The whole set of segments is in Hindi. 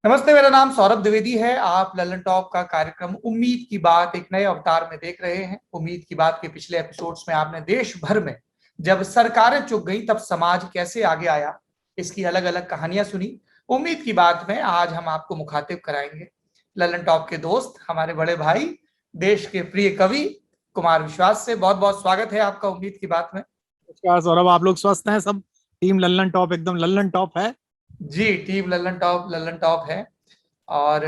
नमस्ते। मेरा नाम सौरभ द्विवेदी है। आप लल्लन टॉप का कार्यक्रम उम्मीद की बात एक नए अवतार में देख रहे हैं। उम्मीद की बात के पिछले एपिसोड्स में आपने देश भर में जब सरकारें चुक गई तब समाज कैसे आगे आया, इसकी अलग अलग कहानियां सुनी। उम्मीद की बात में आज हम आपको मुखातिब कराएंगे लल्लन टॉप के दोस्त, हमारे बड़े भाई, देश के प्रिय कवि कुमार विश्वास से। बहुत बहुत स्वागत है आपका उम्मीद की बात में। नमस्कार सौरभ, आप लोग स्वस्थ हैं सब? टीम लल्लन टॉप एकदम लल्लन टॉप है। जी, टीम लल्लन टॉप है। और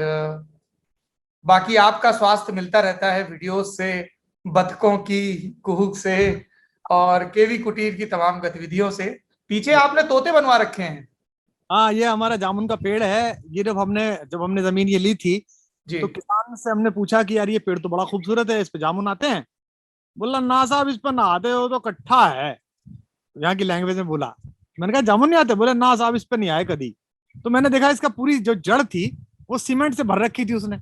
बाकी आपका स्वास्थ्य मिलता रहता है वीडियोस से, बतखों की कुहुक से और केवी कुटीर की तमाम गतिविधियों से। पीछे आपने तोते बनवा रखे हैं। हाँ, ये हमारा जामुन का पेड़ है। ये जब हमने जमीन ये ली थी जी। तो किसान से हमने पूछा कि यार ये पेड़ तो बड़ा खूबसूरत है, इस पे जामुन आते हैं? बोला ना साहब, इस पर ना आते हो तो कट्ठा है। यहाँ की लैंग्वेज में बोला। मैंने कहा जामुन नहीं आते? बोले ना साहब, इस पर नहीं आए कभी। तो मैंने देखा इसका पूरी जो जड़ थी वो सीमेंट से भर रखी थी उसने,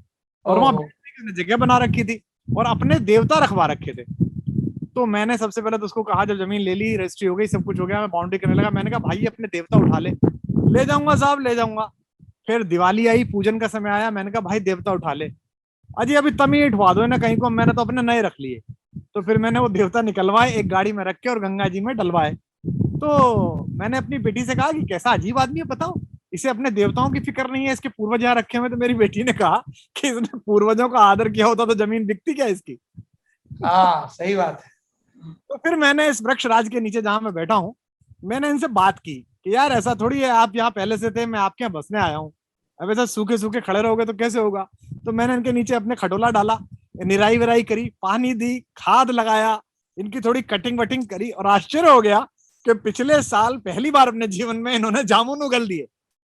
और वहां ओहो। बैठने की उसने जगह बना रखी थी, और अपने देवता रखवा रखे थे। तो मैंने सबसे पहले तो उसको कहा, जब जमीन ले ली, रजिस्ट्री हो गई, सब कुछ हो गया, मैं बाउंड्री करने लगा, मैंने कहा भाई अपने देवता उठा ले जाऊंगा साहब, ले जाऊंगा। फिर दिवाली आई, पूजन का समय आया, मैंने कहा भाई देवता उठा ले। अजी अभी तमी उठवा दो ना कहीं को, मैंने तो अपने नए रख लिए। तो फिर मैंने वो देवता निकलवाए, एक गाड़ी में रख के और गंगा जी में डलवाए। तो मैंने अपनी बेटी से कहा कि कैसा अजीब आदमी है बताओ, इसे अपने देवताओं की फिक्र नहीं है, इसके पूर्वज यहाँ रखे हुए। तो मेरी बेटी ने कहा कि इसने पूर्वजों का आदर किया होता तो जमीन बिकती क्या इसकी। हाँ, सही बात है। तो फिर मैंने इस वृक्ष राज के नीचे जहां मैं बैठा हूँ, मैंने इनसे बात की कि यार ऐसा थोड़ी है, आप यहाँ पहले से थे, मैं आपके यहाँ बसने आया हूँ। अब ऐसा सूखे सूखे खड़े रहोगे तो कैसे होगा? तो मैंने इनके नीचे अपने खटोला डाला, निराई विराई करी, पानी दी, खाद लगाया, इनकी थोड़ी कटिंग वटिंग करी, और आश्चर्य हो गया कि पिछले साल पहली बार अपने जीवन में इन्होंने जामुन उगल दिए।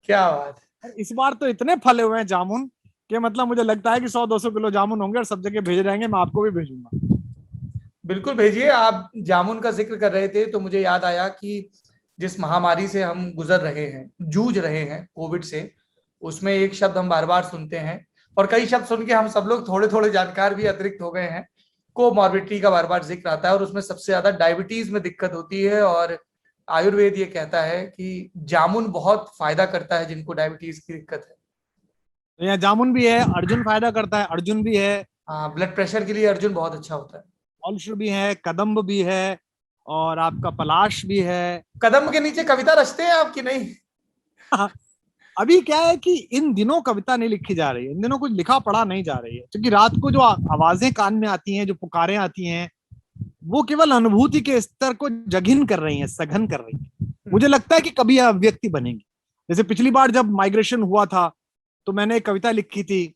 क्या बात है। और इस बार तो इतने फले हुए हैं जामुन कि मतलब मुझे लगता है कि 100-200 किलो जामुन होंगे, और सब जगह भेज रहेंगे, मैं आपको भी भेजूंगा। बिल्कुल भेजिए। आप जामुन का जिक्र कर रहे थे तो मुझे याद आया कि जिस महामारी से हम गुजर रहे हैं, जूझ रहे हैं, कोविड से, उसमें एक शब्द हम बार बार सुनते हैं और कई शब्द सुन के हम सब लोग थोड़े थोड़े जानकार भी अतिरिक्त हो गए हैं। कोमॉर्बिडिटी का बार बार जिक्र आता है और उसमें सबसे ज्यादा डायबिटीज में दिक्कत होती है। और आयुर्वेद ये कहता है कि जामुन बहुत फायदा करता है जिनको डायबिटीज की दिक्कत है। तो यहाँ जामुन भी है, अर्जुन फायदा करता है, अर्जुन भी है, हाँ, ब्लड प्रेशर के लिए अर्जुन बहुत अच्छा होता है। ऑल्श भी है, कदम्ब भी है, और आपका पलाश भी है। कदम के नीचे कविता रचते हैं आपकी नहीं? अभी क्या है कि इन दिनों कविता नहीं लिखी जा रही है, इन दिनों कुछ लिखा पढ़ा नहीं जा रही है, क्योंकि रात को जो आवाजें कान में आती हैं, जो पुकारें आती हैं, वो केवल अनुभूति के स्तर को जघन कर रही हैं, सघन कर रही हैं। मुझे लगता है कि कभी यह अभिव्यक्ति बनेगी। जैसे पिछली बार जब माइग्रेशन हुआ था तो मैंने एक कविता लिखी थी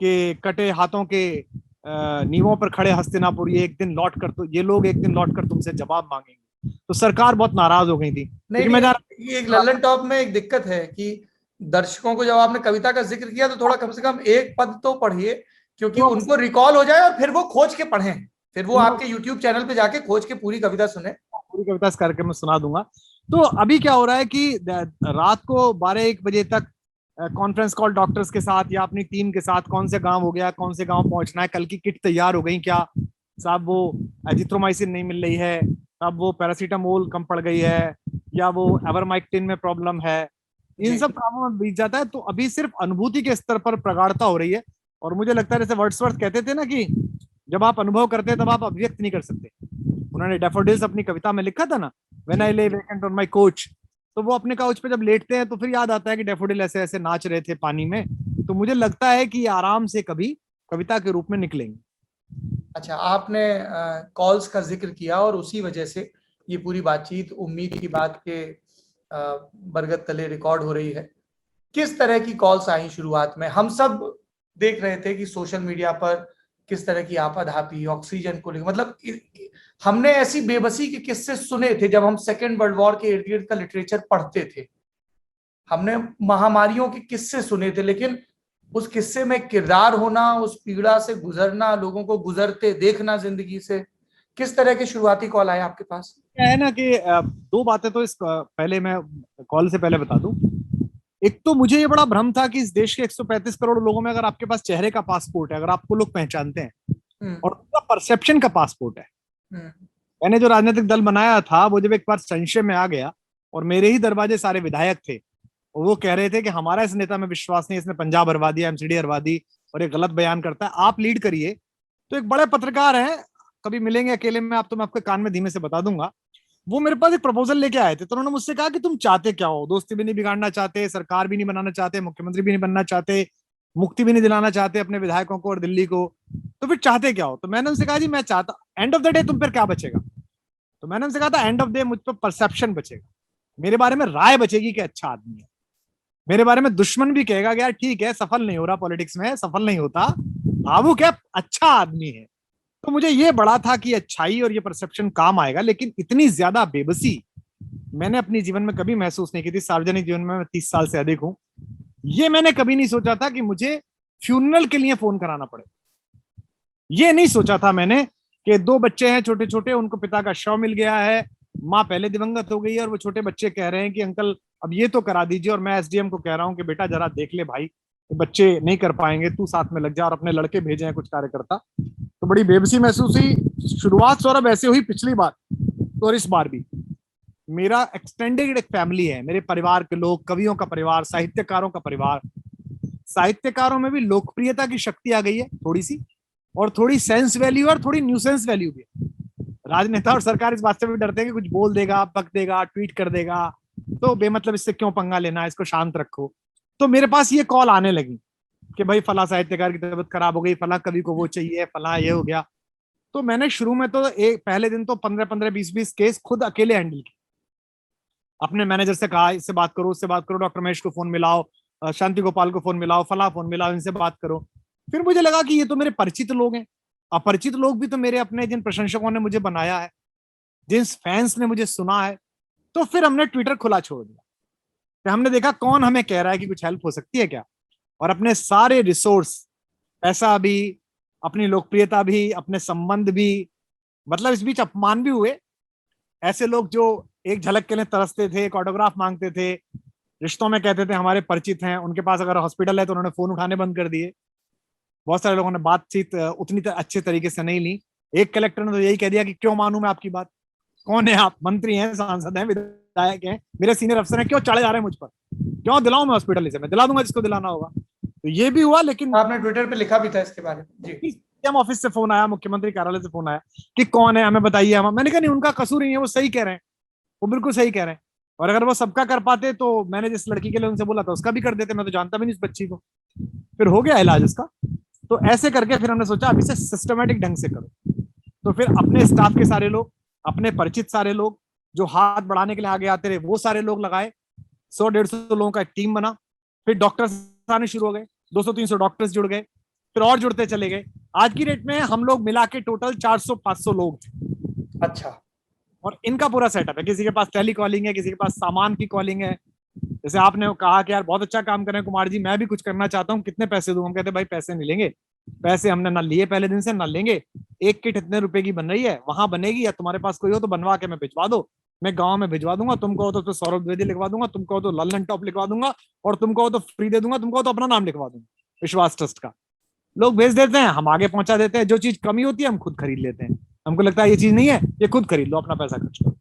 कि कटे हाथों के नीवों पर खड़े हस्तिनापुर, ये लोग एक दिन लौट कर तुमसे जवाब मांगेंगे। तो सरकार बहुत नाराज हो गई थी, नहीं क्योंकि मैं नहीं, जान ये एक लल्लन टॉप में एक दिक्कत है कि दर्शकों को जब आपने कविता का जिक्र किया तो थोड़ा कम से कम एक पद तो पढ़िए, क्योंकि तो उनको रिकॉल हो जाए और फिर वो खोज के पढ़ें, फिर वो उनको आपके यूट्यूब चैनल पे जाके खोज के पूरी कविता सुने। पूरी कविता इस कार्यक्रम में सुना दूंगा। तो अभी क्या हो रहा है कि रात को 12-1 बजे तक कॉन्फ्रेंस कॉल डॉक्टर्स के साथ या अपनी टीम के साथ, कौन से गांव हो गया, कौन से गांव पहुंचना है, कल की किट तैयार हो गई क्या साहब, वो एजिथ्रोमाइसिन नहीं मिल रही है साहब, वो पैरासीटामोल कम पड़ गई है, या वो एवरमाइक्टिन में प्रॉब्लम है, इन जी। सब कामों में बीत जाता है। तो अभी सिर्फ अनुभूति के स्तर पर प्रगाढ़ता हो रही है। और मुझे लगता है जैसे वर्ड्सवर्थ कहते थे ना कि जब आप अनुभव करते हैं तब आप अभिव्यक्त नहीं कर सकते। उन्होंने डैफोडिल्स अपनी कविता में लिखा था ना, व्हेन आई ले वेकेंट ऑन माय कोच। तो वो अपने काउच पे जब लेटते हैं तो फिर याद आता है कि डैफोडिल ऐसे ऐसे नाच रहे थे पानी में। तो मुझे लगता है कि ये आराम से कभी कविता के रूप में निकलेंगे। अच्छा, आपने कॉल्स का जिक्र किया और उसी वजह से ये पूरी बातचीत उम्मीद की बात के बरगद तले रिकॉर्ड हो रही है। किस तरह की कॉल्स आई शुरुआत में? हम सब देख रहे थे कि सोशल मीडिया पर किस तरह की आपाधापी ऑक्सीजन को लेकर, मतलब हमने ऐसी बेबसी के किस्से सुने थे जब हम सेकेंड वर्ल्ड वॉर के इर्द गिर्द का लिटरेचर पढ़ते थे। हमने महामारियों के किस्से सुने थे, लेकिन उस किस्से में किरदार होना, उस पीड़ा से गुजरना, लोगों को गुजरते देखना जिंदगी से, किस तरह के शुरुआती कॉल आए आपके पास? क्या है ना कि दो बातें तो इस पहले मैं कॉल से पहले बता दूं। एक तो मुझे ये बड़ा भ्रम था कि इस देश के 135 करोड़ लोगों में अगर आपके पास चेहरे का पासपोर्ट है, अगर आपको लोग पहचानते हैं, हम्म। और उसका परसेप्शन का पासपोर्ट है। हम्म। मैंने जो राजनीतिक दल बनाया था वो जब एक बार संशय में आ गया, और मेरे ही दरवाजे सारे विधायक थे, वो कह रहे थे कि हमारा इस नेता में विश्वास नहीं, इसने पंजाब हरवा दिया, एमसीडी हरवा दी और ये गलत बयान करता है, आप लीड करिए। तो एक बड़े पत्रकार हैं, कभी मिलेंगे अकेले में आप, तो मैं आपके कान में धीमे से बता दूंगा। वो मेरे पास एक प्रपोजल लेके आए थे, तो उन्होंने मुझसे कहा कि तुम चाहते क्या हो, दोस्ती भी नहीं बिगाड़ना चाहते, सरकार भी नहीं बनाना चाहते, मुख्यमंत्री भी नहीं बनना चाहते, मुक्ति भी नहीं दिलाना चाहते अपने विधायकों को और दिल्ली को, तो फिर चाहते क्या हो? तो मैंने उनसे कहा जी मैं चाहता, एंड ऑफ द डे तुम पर क्या बचेगा? तो मैंने उनसे कहा था एंड ऑफ द डे मुझ पर परसेप्शन बचेगा, मेरे बारे में राय बचेगी कि अच्छा आदमी है। मेरे बारे में दुश्मन भी कहेगा कि यार ठीक है, सफल नहीं हो रहा पॉलिटिक्स में, सफल नहीं होता, भावुक है, अच्छा आदमी है। तो मुझे ये बड़ा था कि अच्छाई और ये परसेप्शन काम आएगा, लेकिन इतनी ज्यादा बेबसी मैंने अपने जीवन में कभी महसूस नहीं की थी। सार्वजनिक जीवन में मैं 30 साल से अधिक हूं, ये मैंने कभी नहीं सोचा था कि मुझे फ्यूनरल के लिए फोन कराना पड़े। ये नहीं सोचा था मैंने कि 2 बच्चे हैं छोटे छोटे, उनको पिता का शव मिल गया है, माँ पहले दिवंगत हो गई है और वो छोटे बच्चे कह रहे हैं कि अंकल अब ये तो करा दीजिए, और मैं एसडीएम को कह रहा हूँ कि बेटा जरा देख ले भाई, बच्चे नहीं कर पाएंगे, तू साथ में लग जा, और अपने लड़के भेजे हैं कुछ कार्यकर्ता। तो बड़ी बेबसी महसूस हुई। शुरुआत सौरभ ऐसे हुई पिछली बार और इस बार भी। मेरा एक्सटेंडेड एक फैमिली है, मेरे परिवार के लोग, कवियों का परिवार, साहित्यकारों का परिवार। साहित्यकारों में भी लोकप्रियता की शक्ति आ गई है थोड़ी सी, और थोड़ी सेंस वैल्यू और थोड़ी न्यूसेंस वैल्यू भी। राजनेता और सरकार इस बात से भी डरते हैं कि कुछ बोल देगा, बक देगा, ट्वीट कर देगा, तो बेमतलब इससे क्यों पंगा लेना है, इसको शांत रखो। तो मेरे पास ये कॉल आने लगी कि भाई फला साहित्यकार की तबीयत खराब हो गई, फला कवि को वो चाहिए, फला ये हो गया। तो मैंने शुरू में तो एक पहले दिन तो 15-15, 20-20 केस खुद अकेले हैंडल किए। अपने मैनेजर से कहा इससे बात करो, उससे बात करो, डॉक्टर महेश को फोन मिलाओ, शांति गोपाल को फोन मिलाओ, फला फोन मिलाओ, इनसे बात करो। फिर मुझे लगा कि ये तो मेरे परिचित लोग हैं, अपरिचित लोग भी तो मेरे अपने, जिन प्रशंसकों ने मुझे बनाया है, जिन फैंस ने मुझे सुना है। तो फिर हमने ट्विटर खुला छोड़ दिया, फिर हमने देखा कौन हमें कह रहा है कि कुछ हेल्प हो सकती है क्या, और अपने सारे रिसोर्स, पैसा भी, अपनी लोकप्रियता भी, अपने संबंध भी, मतलब इस बीच अपमान भी हुए। ऐसे लोग जो एक झलक के लिए तरसते थे, एक ऑटोग्राफ मांगते थे, रिश्तों में कहते थे हमारे परिचित हैं, उनके पास अगर हॉस्पिटल है तो उन्होंने फोन उठाने बंद कर दिए। बहुत सारे लोगों ने बातचीत उतनी अच्छे तरीके से नहीं ली। एक कलेक्टर ने तो यही कह दिया कि क्यों मानूं मैं आपकी बात, कौन है आप, मंत्री हैं, सांसद हैं, विधायक हैं, मेरे सीनियर अफसर हैं, क्यों चढ़े जा रहे हैं मुझ पर, क्यों दिलाऊं मैं हॉस्पिटल? इसे मैं दिला दूंगा जिसको दिलाना होगा। तो ये भी हुआ। लेकिन आपने ट्विटर पे लिखा भी था इसके बारे में जी। सीएम ऑफिस से फोन आया, मुख्यमंत्री कार्यालय से फोन आया कि कौन है, हमें बताइए। हम, मैंने कहा नहीं, उनका कसूर नहीं है, वो सही कह रहे हैं, वो बिल्कुल सही कह रहे हैं, और अगर वो सबका कर पाते तो मैंने जिस लड़की के लिए उनसे बोला था उसका भी कर देते, मैं तो जानता भी नहीं उस बच्ची को। फिर हो गया इलाज उसका। तो ऐसे करके फिर हमने सोचा अब इसे सिस्टमेटिक ढंग से करो। तो फिर अपने स्टाफ के सारे लोग, अपने परिचित सारे लोग, जो हाथ बढ़ाने के लिए आगे आते रहे, वो सारे लोग लगाए। 100-150 लोगों का एक टीम बना। फिर डॉक्टर्स आने शुरू हो गए, 200-300 डॉक्टर्स जुड़ गए, फिर और जुड़ते चले गए। आज की डेट में हम लोग मिला के टोटल 400-500 लोग थे। अच्छा। और इनका पूरा सेटअप है, किसी के पास टेली कॉलिंग है, किसी के पास सामान की कॉलिंग है। जैसे आपने कहा कि यार बहुत अच्छा काम कर रहे हैं कुमार जी, मैं भी कुछ करना चाहता हूँ, कितने पैसे दूं? हम कहते भाई पैसे नहीं लेंगे, पैसे हमने ना लिए पहले दिन से, ना लेंगे। एक किट इतने रुपए की बन रही है, वहां बनेगी, या तुम्हारे पास कोई हो तो बनवा के मैं भिजवा दो, मैं गांव में भिजवा दूंगा, तुम कहो तो सौरभ द्विवेदी लिखवा दूंगा, तुम कहो तो ललन टॉप लिखवा दूंगा, और तुम कहो तो फ्री दे दूंगा, तुम कहो तो अपना नाम लिखवा दूंगा, विश्वास ट्रस्ट का। लोग भेज देते हैं, हम आगे पहुंचा देते हैं। जो चीज कमी होती है हम खुद खरीद लेते हैं, हमको लगता है ये चीज नहीं है, ये खुद खरीद लो, अपना पैसा खर्च करो।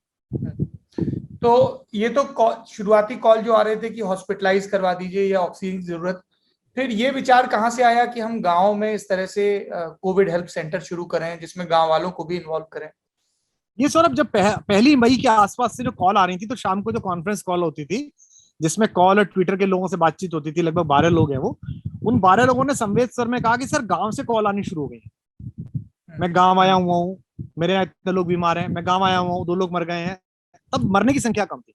तो ये तो शुरुआती कॉल जो आ रहे थे कि हॉस्पिटलाइज करवा दीजिए या ऑक्सीजन की जरूरत, फिर ये विचार कहाँ से आया कि हम गांव में इस तरह से कोविड हेल्प सेंटर शुरू करें जिसमें गांव वालों को भी इन्वॉल्व करें? ये सौरभ जब पहली मई के आसपास से जो कॉल आ रही थी, तो शाम को जो कॉन्फ्रेंस कॉल होती थी जिसमें कॉल और ट्विटर के लोगों से बातचीत होती थी, लगभग 12 लोग हैं वो, उन 12 लोगों ने संवेद सर में कहा कि सर गांव से कॉल आनी शुरू हो गई। मैं गांव आया हुआ हूँ, मेरे यहाँ इतने लोग बीमार हैं, मैं गांव आया हुआ हूँ, 2 लोग मर गए हैं। तब मरने की संख्या कम थी,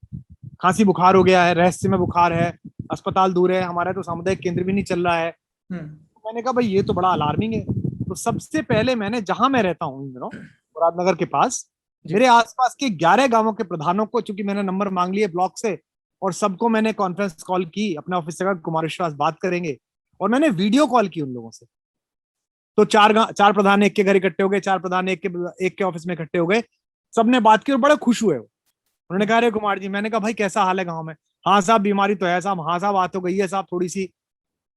खांसी बुखार हो गया है, रहस्य में बुखार है, अस्पताल दूर है, हमारा तो सामुदायिक केंद्र भी नहीं चल रहा है। तो मैंने कहा भाई ये तो बड़ा अलार्मिंग है। तो सबसे पहले मैंने, जहां मैं रहता हूँ मुरादनगर के पास, मेरे आसपास के 11 गांवों के प्रधानों को, चूंकि मैंने नंबर मांग लिए ब्लॉक से, और सबको मैंने कॉन्फ्रेंस कॉल की, अपने ऑफिस से कुमार विश्वास बात करेंगे, और मैंने वीडियो कॉल की उन लोगों से। तो 4 प्रधान एक के घर इकट्ठे हो गए, 4 प्रधान एक के ऑफिस में इकट्ठे हो गए, सबने बात की और बड़े खुश हुए। उन्होंने कहा अरे कुमार जी, मैंने कहा भाई कैसा हाल है गांव में? हाँ साहब बीमारी तो है साहब, हाँ साहब बात हो गई है साहब थोड़ी सी।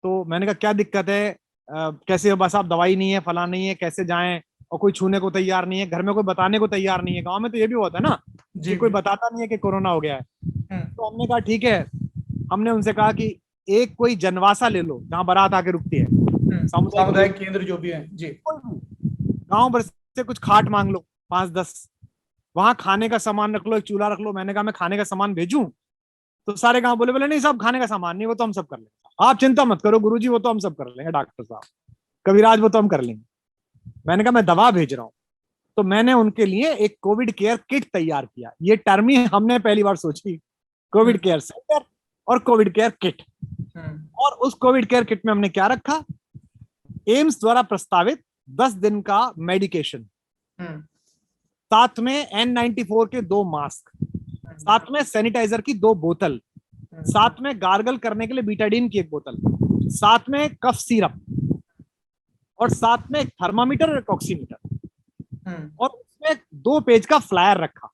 तो मैंने कहा क्या दिक्कत है, कैसे बस आप, दवाई नहीं है, फला नहीं है, कैसे जाएं, और कोई छूने को तैयार नहीं है, घर में कोई बताने को तैयार नहीं है। गांव में तो ये भी होता है ना कि कोई बताता नहीं है कि कोरोना हो गया है। तो हमने कहा ठीक है, हमने उनसे कहा कि एक कोई जनवासा ले लो जहां बारात आके रुकती है, सामुदायिक केंद्र जो भी है जी, गांव भर से कुछ खाट मांग लो 5-10, वहां खाने का सामान रख लो, एक चूल्हा रख लो। मैंने कहा मैं खाने का सामान भेजूं? तो सारे गांव बोले बोले नहीं साहब खाने का सामान नहीं, वो तो हम सब कर लेंगे, आप चिंता मत करो गुरुजी, वो तो हम सब कर लेंगे, डॉक्टर साहब कविराज वो तो हम कर लेंगे। मैंने कहा मैं दवा भेज रहा हूँ। तो मैंने उनके लिए एक कोविड केयर किट तैयार किया। ये टर्म ही हमने पहली बार सोची, कोविड केयर सेंटर और कोविड केयर किट। और उस कोविड केयर किट में हमने क्या रखा? एम्स द्वारा प्रस्तावित 10 दिन का मेडिकेशन, साथ में N94 के 2 मास्क, साथ में सैनिटाइजर की 2 बोतल, साथ में गार्गल करने के लिए बीटाडीन की 1 बोतल, साथ में कफ सिरप, और साथ में एक थर्मामीटर और एक ऑक्सीमीटर। और उसमें 2 पेज का फ्लायर रखा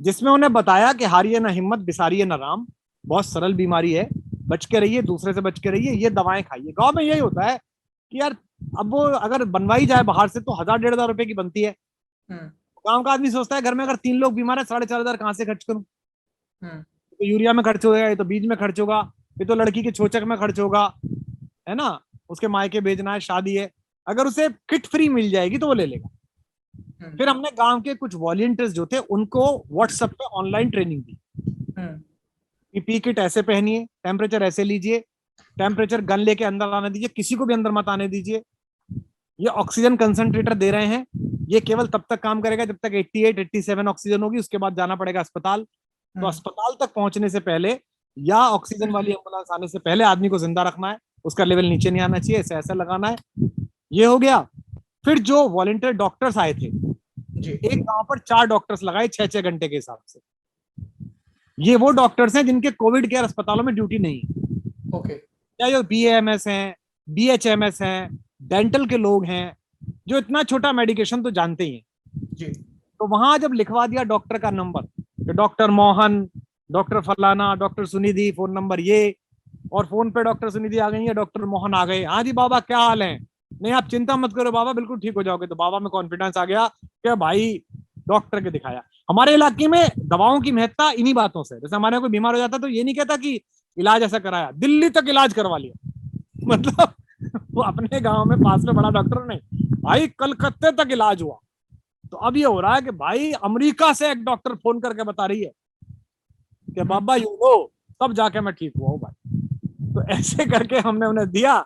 जिसमें उन्हें बताया कि हारिए ना हिम्मत, बिसारिए ना राम, बहुत सरल बीमारी है, बच के रहिए, दूसरे से बच के रहिए, ये दवाएं खाइए। गांव में यही होता है कि यार अब वो अगर बनवाई जाए बाहर से तो 1000-1500 रुपए की बनती है। गांव का आदमी सोचता है घर में अगर 3 लोग बीमार है 4500 कहां से खर्च करूं? तो यूरिया में खर्च होगा, ये तो बीज में खर्च होगा, ये तो लड़की के छोचक में खर्च होगा, है ना, उसके मायके भेजना है, शादी है। अगर उसे किट फ्री मिल जाएगी तो वो ले लेगा। फिर हमने गांव के कुछ वॉलंटियर्स जो थे उनको व्हाट्सएप पे ऑनलाइन ट्रेनिंग दी कि पी किट ऐसे पहनिए, टेम्परेचर ऐसे लीजिए, टेम्परेचर गन लेके अंदर आने दीजिए, किसी को भी अंदर मत आने दीजिए, ये ऑक्सीजन कंसंट्रेटर दे रहे हैं, ये केवल तब तक काम करेगा जब तक 88-87 ऑक्सीजन होगी, उसके बाद जाना पड़ेगा अस्पताल। तो अस्पताल तक पहुंचने से पहले या ऑक्सीजन वाली एम्बुलेंस आने से पहले आदमी को जिंदा रखना है, उसका लेवल नीचे नहीं आना चाहिए, ऐसा ऐसा लगाना है। ये हो गया। फिर जो वॉलंटियर डॉक्टर्स आए थे जी, एक गांव पर 4 डॉक्टर्स लगाए 6-6 घंटे के हिसाब से। ये वो डॉक्टर्स हैं जिनके कोविड केयर अस्पतालों में ड्यूटी नहीं है। ओके, या जो BAMS हैं, BHMS हैं, डेंटल के लोग हैं, जो इतना छोटा मेडिकेशन तो जानते ही हैं जी। तो वहां जब लिखवा दिया डॉक्टर का नंबर, तो डॉक्टर मोहन, डॉक्टर फलाना, डॉक्टर सुनिधि, फोन नंबर ये, और फोन पे डॉक्टर सुनिधि आ गई है, डॉक्टर मोहन आ गए, हाँ जी बाबा क्या हाल है, नहीं आप चिंता मत करो बाबा बिल्कुल ठीक हो जाओगे। तो बाबा में कॉन्फिडेंस आ गया कि भाई डॉक्टर के दिखाया। हमारे इलाके में दवाओं की महत्ता इन्हीं बातों से, जैसे हमारे कोई बीमार हो जाता तो ये नहीं कहता कि इलाज ऐसा कराया, दिल्ली तक इलाज करवा लिया, मतलब वो अपने गांव में पास में बड़ा डॉक्टर नहीं, भाई कलकत्ते तक इलाज हुआ। तो अब ये हो रहा है कि भाई अमेरिका से एक डॉक्टर फोन करके बता रही है कि बाबा यू नो, तब जाके मैं ठीक हुआ हूँ भाई। तो ऐसे करके हमने उन्हें दिया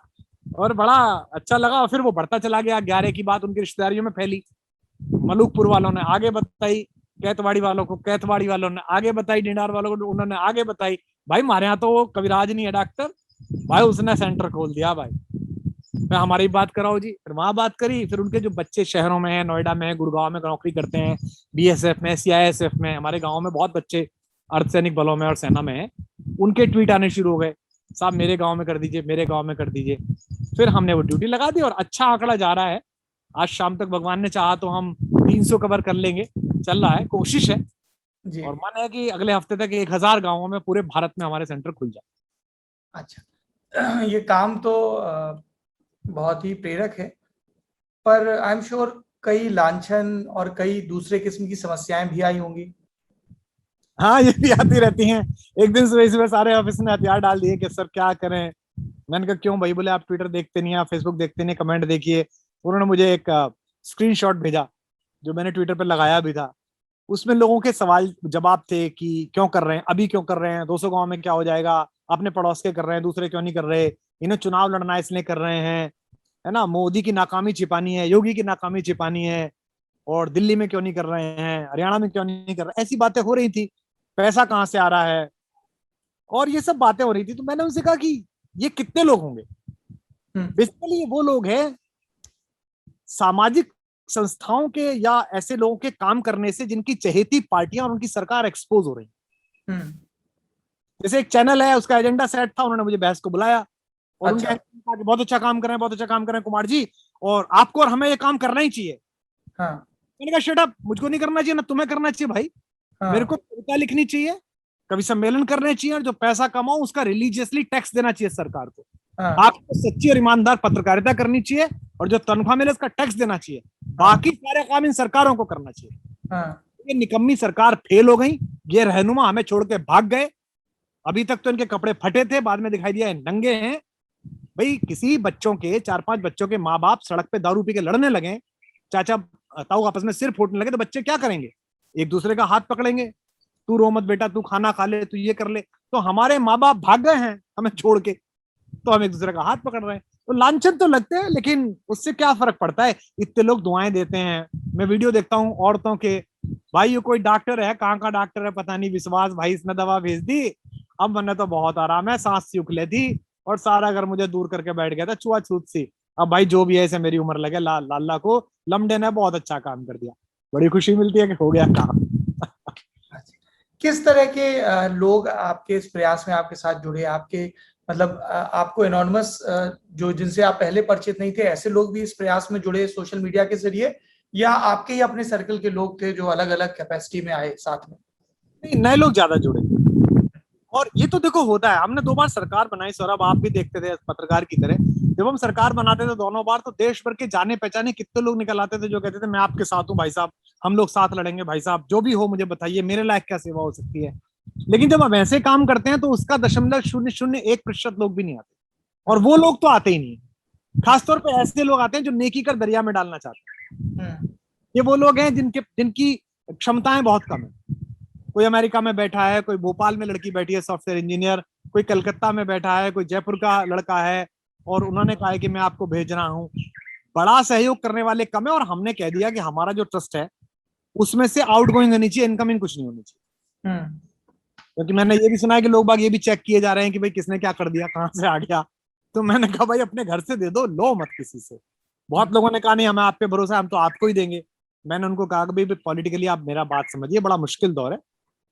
और बड़ा अच्छा लगा। और फिर वो बढ़ता चला गया, 11 की बात उनकी रिश्तेदारियों में फैली, मलूकपुर वालों ने आगे बताई कैथवाड़ी वालों को, कैथवाड़ी वालों ने आगे बताई, डिंडार वालों को उन्होंने आगे बताई, भाई हमारे यहाँ तो कविराज नहीं है डॉक्टर, भाई उसने सेंटर खोल दिया भाई, मैं हमारी बात कराओ जी। फिर वहां बात करी, फिर उनके जो बच्चे शहरों में है, नोएडा में, गुड़गांव में नौकरी करते हैं, BSF में, CISF में, हमारे गाँव में बहुत बच्चे अर्धसैनिक बलों में और सेना में है, उनके ट्वीट आने शुरू हो गए, साहब मेरे गाँव में कर दीजिए, मेरे गाँव में कर दीजिए। फिर हमने वो ड्यूटी लगा दी और अच्छा आंकड़ा जा रहा है। आज शाम तक भगवान ने चाहा तो हम 300 कवर कर लेंगे, चल रहा है, कोशिश है जी। और मन है कि अगले हफ्ते तक 1000 गांवों में पूरे भारत में हमारे सेंटर खुल जाए। अच्छा, ये काम तो बहुत ही प्रेरक है, पर आई एम श्योर कई लांछन और कई दूसरे किस्म की समस्याएं भी आई होंगी। हाँ ये भी आती रहती हैं। एक दिन सुबह सुबह सारे ऑफिस ने हथियार डाल दिए कि सर क्या करें। मैंने कहा क्यों भाई? बोले आप ट्विटर देखते नहीं, आप फेसबुक देखते नहीं, कमेंट देखिए। उन्होंने मुझे एक स्क्रीनशॉट भेजा जो मैंने ट्विटर पर लगाया भी था, उसमें लोगों के सवाल जवाब थे कि क्यों कर रहे हैं, अभी क्यों कर रहे हैं, 200 गांव में क्या हो जाएगा, अपने पड़ोस के कर रहे हैं, दूसरे क्यों नहीं कर रहे, इन्हें चुनाव लड़ना इसलिए कर रहे हैं, है ना, मोदी की नाकामी छिपानी है, योगी की नाकामी छिपानी है, और दिल्ली में क्यों नहीं कर रहे हैं, हरियाणा में क्यों नहीं कर रहे, ऐसी बातें हो रही थी, पैसा कहाँ से आ रहा है, और ये सब बातें हो रही थी। तो मैंने उनसे कहा कि ये कितने लोग होंगे? बेसिकली ये वो लोग हैं सामाजिक संस्थाओं के या ऐसे लोगों के काम करने से जिनकी चहेती पार्टियां और उनकी सरकार एक्सपोज हो रही है। जैसे एक चैनल है, उसका एजेंडा सेट था, उन्होंने मुझे बहस को बुलाया और उनके कहा कि बहुत अच्छा काम कर रहे हैं, बहुत अच्छा काम कर रहे हैं कुमार जी, और आपको और हमें ये काम करना ही चाहिए। हाँ। मैंने कहा शट अप, मुझको नहीं करना चाहिए ना तुम्हें करना चाहिए भाई। हाँ। मेरे को कविता लिखनी चाहिए, कवि सम्मेलन करने चाहिए, और जो पैसा कमाऊं उसका रिलीजियसली टैक्स देना चाहिए सरकार को। हाँ। आपको सच्ची और ईमानदार पत्रकारिता करनी चाहिए और जो तनख्वाह मिले उसका टैक्स देना चाहिए। बाकी सारे काम इन सरकारों को करना चाहिए। हाँ। ये निकम्मी सरकार फेल हो गई, ये रहनुमा हमें छोड़ के भाग गए, अभी तक तो इनके कपड़े फटे थे, बाद में दिखाई दिया है नंगे हैं। भाई किसी बच्चों के, 4-5 बच्चों के माँ बाप सड़क पे दारू पी के लड़ने लगे, चाचा ताऊ आपस में सिर फूटने लगे, तो बच्चे क्या करेंगे? एक दूसरे का हाथ पकड़ेंगे, तू रो मत बेटा, तू खाना खा ले, तू ये कर ले। तो हमारे माँ बाप भाग गए हैं हमें छोड़ के, तो हम एक दूसरे का हाथ पकड़ रहे हैं। तो लांछन तो लगते हैं, लेकिन उससे क्या फर्क पड़ता है? इतने लोग दुआएं देते हैं। मैं वीडियो देखता हूँ औरतों के, भाई ये कोई डॉक्टर है, कहाँ का डॉक्टर है पता नहीं, विश्वास भाई इसने दवा भेज दी, अब मैंने तो बहुत आराम है, सांस सूख ले थी और सारा घर मुझे दूर करके बैठ गया था, छुआछूत सी। अब भाई जो भी है, इसे मेरी उम्र लगे, लाला को लमडे ने बहुत अच्छा काम कर दिया, बड़ी खुशी मिलती है कि हो गया काम। किस तरह के लोग आपके इस प्रयास में आपके साथ जुड़े, आपके मतलब आपको एनोनिमस जो जिनसे आप पहले परिचित नहीं थे, ऐसे लोग भी इस प्रयास में जुड़े सोशल मीडिया के जरिए, या आपके ही अपने सर्कल के लोग थे जो अलग अलग कैपेसिटी में आए साथ में? नहीं, नए लोग ज्यादा जुड़े। और ये तो देखो होता है, हमने 2 बार सरकार बनाई सौरभ, आप भी देखते थे पत्रकार की तरह, जब हम सरकार बनाते थे दोनों बार, तो देश भर के जाने पहचाने कितने लोग निकल आते थे जो कहते थे मैं आपके साथ हूँ भाई साहब, हम लोग साथ लड़ेंगे भाई साहब, जो भी हो मुझे बताइए, मेरे लायक क्या सेवा हो सकती है। लेकिन जब हम ऐसे काम करते हैं तो उसका 0.001% लोग भी नहीं आते, और वो लोग तो आते ही नहीं। खासतौर पर ऐसे लोग आते हैं जो नेकी कर दरिया में डालना चाहते हैं। ये वो लोग हैं जिनकी क्षमताएं बहुत कम है। कोई अमेरिका में बैठा है, कोई भोपाल में लड़की बैठी है सॉफ्टवेयर इंजीनियर, कोई कलकत्ता में बैठा है, कोई जयपुर का लड़का है, और उन्होंने कहा है कि मैं आपको भेज रहा हूँ। बड़ा सहयोग करने वाले कम है, और हमने कह दिया कि हमारा जो ट्रस्ट है उसमें से आउटगोइंग होनी चाहिए, इनकमिंग कुछ नहीं होनी चाहिए। क्योंकि मैंने ये भी सुना है कि लोग बाग ये भी चेक किए जा रहे हैं कि भाई किसने क्या कर दिया, कहाँ से आ गया। तो मैंने कहा भाई अपने घर से दे दो, लो मत किसी से। बहुत लोगों ने कहा नहीं हमें आप पे भरोसा है, हम तो आपको ही देंगे। मैंने उनको कहा कि भाई पॉलिटिकली आप मेरा बात समझिए, बड़ा मुश्किल दौर है,